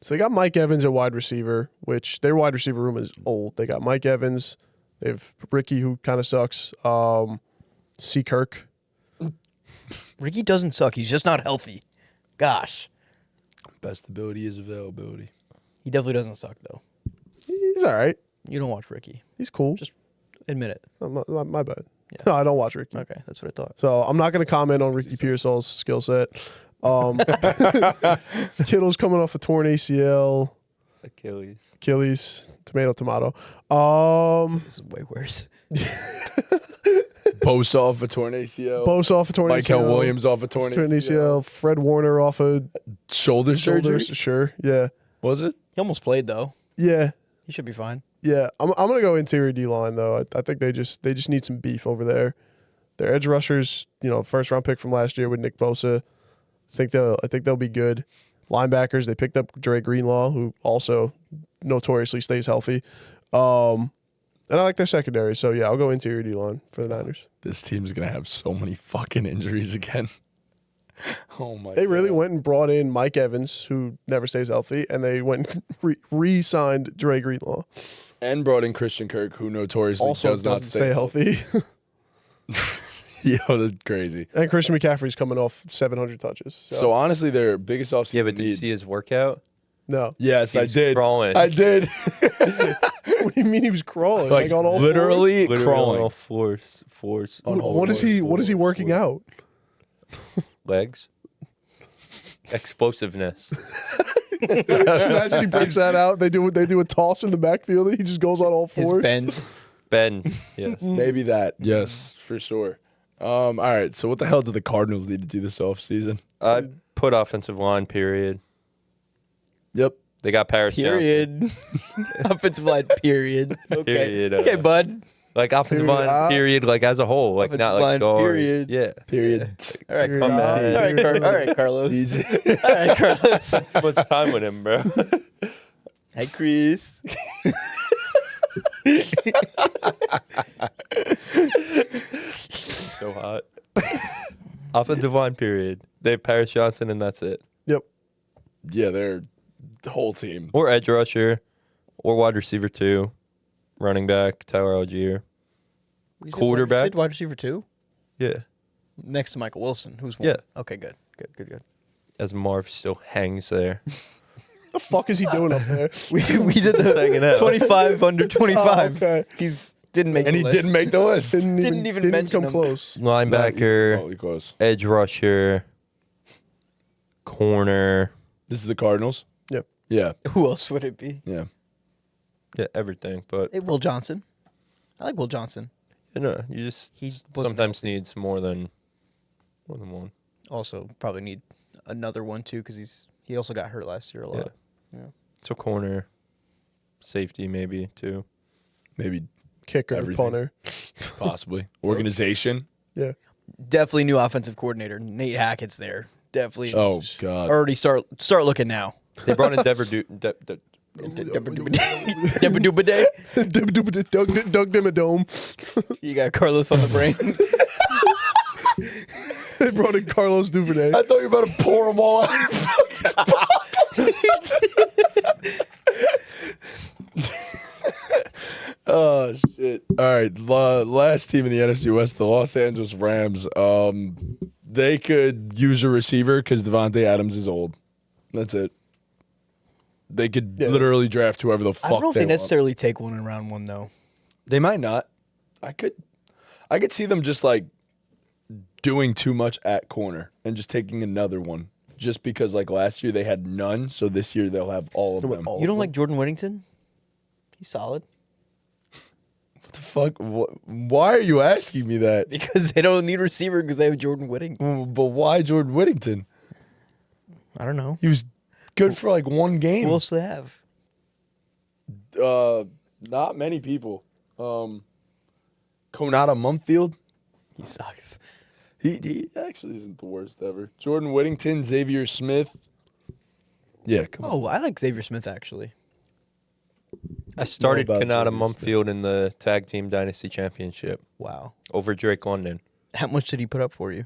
So they got Mike Evans at wide receiver, which their wide receiver room is old. They got Mike Evans. They have Ricky, who kind of sucks. C. Kirk. Ricky doesn't suck. He's just not healthy. Gosh. Best ability is availability. He definitely doesn't suck, though. He's all right. You don't watch Ricky. He's cool. Just admit it. Oh, my bad. Yeah. No, I don't watch Ricky. Okay, that's what I thought. So I'm not going to comment on Ricky Pearsall's skill set. Kittle's coming off a torn ACL, Achilles. tomato. This is way worse. Bosa off a torn ACL. Bosa off a torn Michael ACL. Williams off a torn Torn ACL. ACL. Fred Warner off a Shoulder surgery? shoulders. Sure. Yeah. Was it? He almost played, though. Yeah. He should be fine. Yeah. I'm gonna go interior D line though. I think they just need some beef over there. Their edge rushers, first round pick from last year with Nick Bosa. I think they'll be good. Linebackers, they picked up Dre Greenlaw, who also notoriously stays healthy. And I like their secondary. So, yeah, I'll go interior D-line for the Niners. This team's going to have so many fucking injuries again. Oh, my God. They really went and brought in Mike Evans, who never stays healthy, and they went and re-signed Dre Greenlaw. And brought in Christian Kirk, who notoriously Also does not doesn't stay healthy. Yo, that's crazy. And Christian McCaffrey's coming off 700 touches. So, honestly, their biggest offseason Yeah, but did you need. see his workout? No. Yes, I He's did. crawling. I did. What do you mean he was crawling? Like, on all literally Literally crawling. on all fours. fours? On all What is he? What is he fours, working fours. out? Legs. Explosiveness. Imagine he breaks that out. They do a toss in the backfield. He just goes on all His fours. bend. Ben. Yes. Maybe that. Yes, for sure. All right. So, what the hell do the Cardinals need to do this offseason? I put offensive line, period. Yep. They got Paris Johnson. Period. Offensive line. Period. Okay. Period, Okay, bud. Like offensive Period. line, period, like as a whole. Like Offensive not like line, guard. period. Yeah. Period. All right, Period. all right, all right, Carlos. All right, Carlos. Too much time with him, bro. Hey, Chris. So hot. Offensive line, period. They have Paris Johnson, and that's it. Yep. Yeah, they're the whole team. Or edge rusher, or wide receiver 2, running back, Tyler Algier. Quarterback? Wide receiver 2? Yeah. Next to Michael Wilson, who's one. Yeah. Okay, good. As Marv still hangs there. The fuck is he doing up there? We did Hanging the out. 25 under 25. Oh, okay. He's didn't make And the he list. didn't make the list. Didn't even mention come him. close. Linebacker, Remotely close. edge rusher, corner. This is the Cardinals? Yep. Yeah. Who else would it be? Yeah. Yeah, everything. But Hey, Will Johnson. I like Will Johnson. you know, you just He wasn't sometimes needs more than one. Also, probably need another one too because he also got hurt last year a lot. Yeah. So corner, safety maybe too. Maybe, Kicker, Everything. punter. possibly. Organization. Yeah. Definitely new offensive coordinator. Nate Hackett's there. Definitely. Oh, God. Already start looking now. They brought in Dever Debadubaday. Doug Dimmadome. You got Carlos on the brain. They brought in Carlos Duvernay. I thought you were about to pour them all out. Oh, shit. All right. Last team in the NFC West, the Los Angeles Rams. They could use a receiver because Devontae Adams is old. That's it. They could literally draft whoever the fuck I don't know if they want. necessarily take one in round 1 though. They might not. I could see them just like doing too much at corner and just taking another one. Just because like last year they had none, so this year they'll have all of them. You don't like Jordan Whittington? He's solid. What the fuck? Why are you asking me that? Because they don't need receiver because they have Jordan Whittington. But why Jordan Whittington? I don't know. He was good for like one game. Who else do they have? Not many people. Konata Mumfield. He sucks. He actually isn't the worst ever. Jordan Whittington, Xavier Smith. Yeah, come on. Oh, I like Xavier Smith actually. I started about Kanata Xavier Mumfield in the Tag Team Dynasty Championship Wow. over Drake London. How much did he put up for you?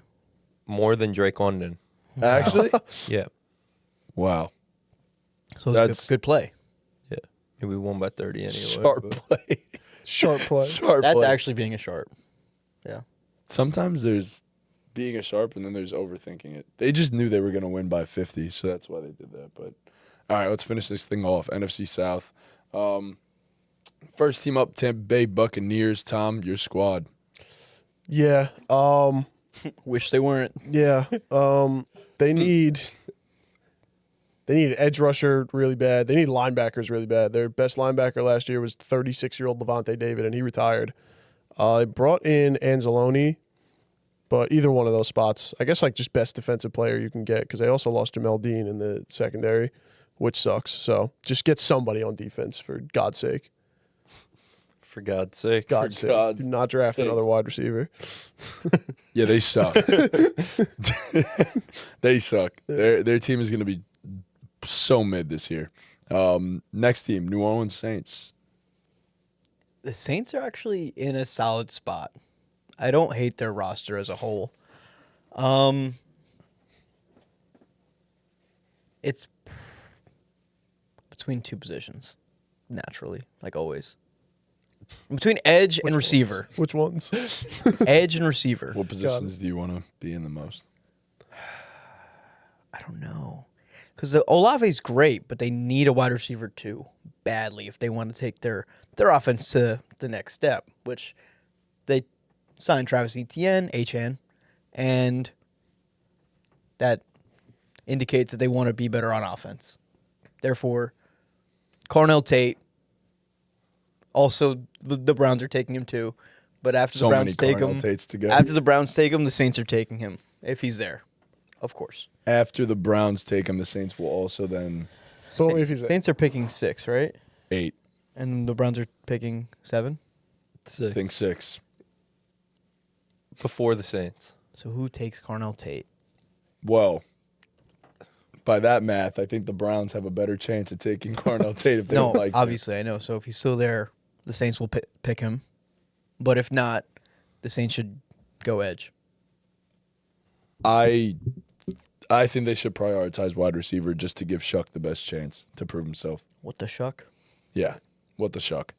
More than Drake London. Actually? Yeah. Wow. So it was That's- a good play. Yeah. And we won by 30 anyway. Sharp but- play. Sharp play. Sharp That's play. actually being a sharp. Yeah. Sometimes there's being a sharp and then there's overthinking it. They just knew they were going to win by 50, so that's why they did that. But all right, let's finish this thing off. NFC South. First team up, Tampa Bay Buccaneers. Tom, your squad. Yeah. Wish they weren't. Yeah. They need an edge rusher really bad. They need linebackers really bad. Their best linebacker last year was 36-year-old Levante David, and he retired. They brought in Anzalone, but either one of those spots, I guess like just best defensive player you can get because they also lost Jamel Dean in the secondary, which sucks. So just get somebody on defense for God's sake. For God's sake. God's sake, God's do not draft sake. another wide receiver. Yeah, they suck. They suck. Their team is going to be so mid this year. Next team, New Orleans Saints. The Saints are actually in a solid spot. I don't hate their roster as a whole. It's between two positions, naturally, like always. Between edge and receiver. Which ones? Edge and receiver. What positions do you want to be in the most? I don't know. Because the Olave's great, but they need a wide receiver too, badly, if they want to take their offense to the next step, which they signed Travis Etienne, HN, and that indicates that they want to be better on offense. Therefore, Cornell Tate, also the Browns are taking him too, but after So the many Browns take Cornell him, Tates to go. after the Browns take him, the Saints are taking him if he's there, of course. After the Browns take him, the Saints will also then But only if he's there. Saints are picking 6, right? 8. And the Browns are picking 7. I think 6. Before the Saints. So who takes Cornell Tate? Well, by that math, I think the Browns have a better chance of taking Cornell Tate if they No, don't like him. obviously I know. So if he's still there, the Saints will pick him. But if not, the Saints should go edge. I think they should prioritize wide receiver just to give Shuck the best chance to prove himself. What the shuck? Yeah, what the Shuck.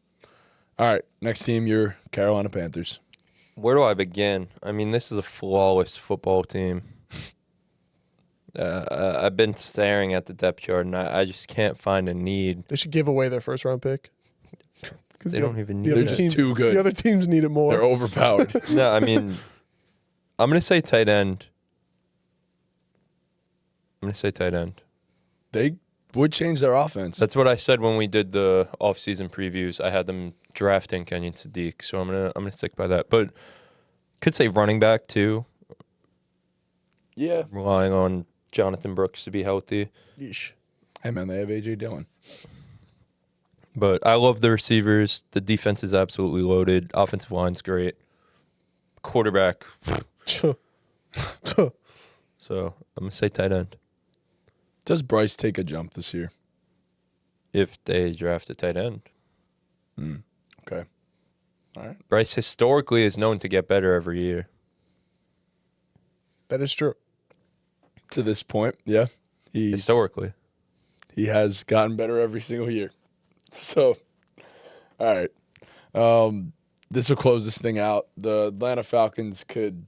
All right, next team, your Carolina Panthers. Where do I begin? I mean, this is a flawless football team. I've been staring at the depth chart, and I just can't find a need. They should give away their first round pick. They don't even need the They're other it. just teams- too good. The other teams need it more. They're overpowered. No, I mean, I'm going to say tight end. They would change their offense. That's what I said when we did the off-season previews. I had them drafting Kenyon Sadiq, so I'm gonna stick by that. But could say running back too, Yeah. relying on Jonathan Brooks to be healthy. Yeesh. Hey, man, they have A.J. Dillon. But I love the receivers. The defense is absolutely loaded. Offensive line's great. Quarterback. So I'm gonna say tight end. Does Bryce take a jump this year? If they draft a tight end. Okay. All right. Bryce historically is known to get better every year. That is true. To this point, yeah. He Historically. has gotten better every single year. So, all right. This will close this thing out. The Atlanta Falcons could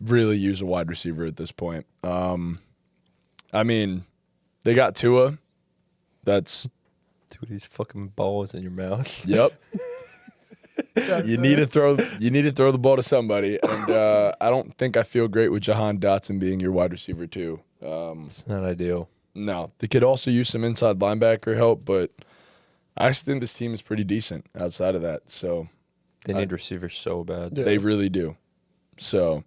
really use a wide receiver at this point. I mean, they got Tua. That's Dude, these fucking balls in your mouth. yep. You need to throw the ball to somebody, and I don't think I feel great with Jahan Dotson being your wide receiver too. It's not ideal. No, they could also use some inside linebacker help, but I actually think this team is pretty decent outside of that. So They need receivers so bad. Yeah. they really do. So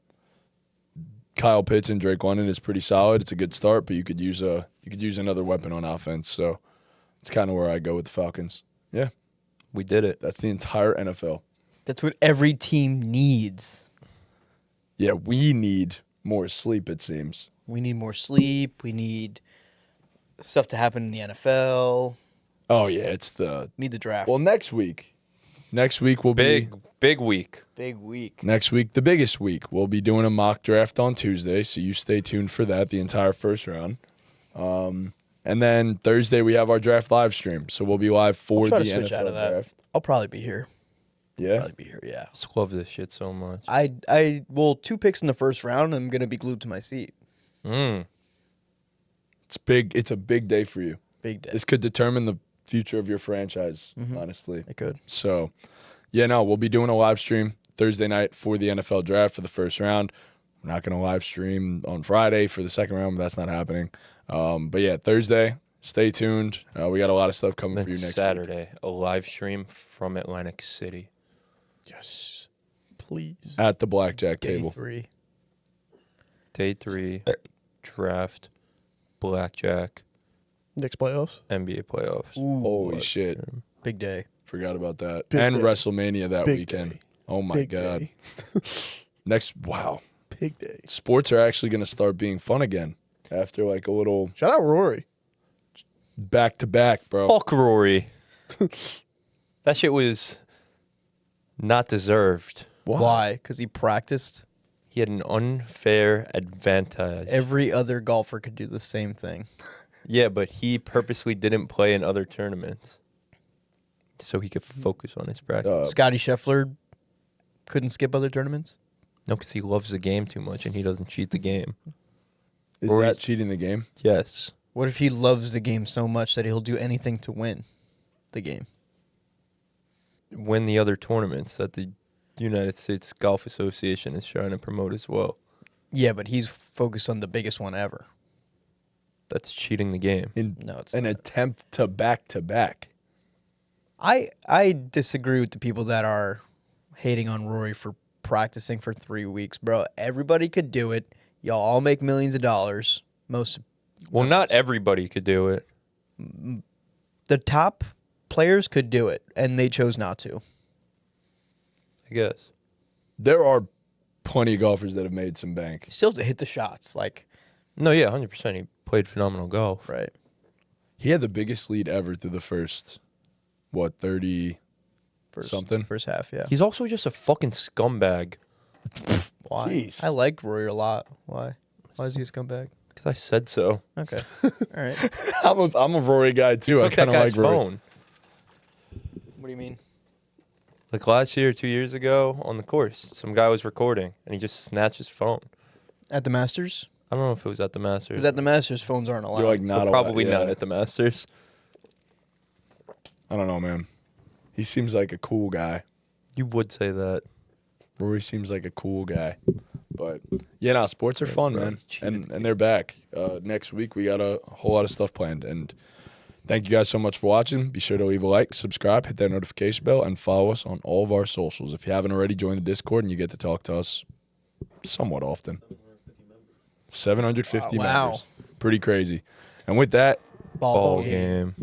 Kyle Pitts and Drake London is pretty solid. It's a good start, but you could use another weapon on offense. So it's kind of where I go with the Falcons. Yeah, We did it. that's the entire NFL. That's what every team needs. Yeah, we need more sleep, it seems. We need more sleep. We need stuff to happen in the NFL. Oh yeah, it's the Need the draft. well next week. Next week will be Big week. Big week. next week, the biggest week. We'll be doing a mock draft on Tuesday, so you stay tuned for that, the entire first round. And then Thursday we have our draft live stream, so we'll be live for I'll try the to switch NFL out of that. draft. I'll probably be here. Yeah, Probably be here. Yeah. Just love this shit so much. Well, 2 picks in the first round. I'm gonna be glued to my seat. it's big. It's a big day for you. Big day. This could determine the future of your franchise, Mm-hmm. honestly. I could. So, yeah, no, we'll be doing a live stream Thursday night for the NFL draft for the first round. We're not going to live stream on Friday for the second round, but that's not happening. But yeah, Thursday, stay tuned. We got a lot of stuff coming for you Then next week. Saturday, a live stream from Atlantic City. Yes. Please. At the blackjack Day table. 3. Day 3, draft, blackjack, Next playoffs. NBA playoffs. Holy shit. Big day. Forgot about that. Big and day. WrestleMania that Big weekend. day. Oh my Big God. day. Wow. Big day. Sports are actually going to start being fun again after like a little Shout out Rory. back to back, bro. Fuck Rory. That shit was not deserved. Why? Because he practiced. He had an unfair advantage. Every other golfer could do the same thing. Yeah, but he purposely didn't play in other tournaments so he could focus on his practice. Scotty Scheffler couldn't skip other tournaments. No, because he loves the game too much and he doesn't cheat the game. Is Rory's- that cheating the game? Yes. What if he loves the game so much that he'll do anything to win the game? Win the other tournaments that the United States Golf Association is trying to promote as well. Yeah, but he's focused on the biggest one ever. That's cheating the game. In No, it's an not. attempt to back. I disagree with the people that are hating on Rory for practicing for 3 weeks, bro. Everybody could do it. Y'all all make millions of dollars. Well, not everybody could do it. The top players could do it, and they chose not to. I guess. There are plenty of golfers that have made some bank. Still to hit the shots, like, No, yeah, 100%. He played phenomenal golf. right. He had the biggest lead ever through the first, 30 something? First half, yeah. He's also just a fucking scumbag. Why? Jeez. I like Rory a lot. Why? Why is he a scumbag? Because I said so. Okay. All right. I'm a Rory guy too. I Took that kind of guy's like Rory. phone. What do you mean? Like last year, 2 years ago on the course, some guy was recording and he just snatched his phone. At the Masters? I don't know if it was at the Masters. Because at the Masters, phones aren't allowed. You're like So not probably allowed, yeah. not at the Masters. I don't know, man. He seems like a cool guy. You would say that. Rory seems like a cool guy. But yeah, no, sports are fun, bro, man. cheated. And they're back. Next week we got a whole lot of stuff planned. And thank you guys so much for watching. Be sure to leave a like, subscribe, hit that notification bell, and follow us on all of our socials. If you haven't already, join the Discord and you get to talk to us somewhat often. 750 Wow. members. Pretty crazy. And with that, Ball Ball game. game.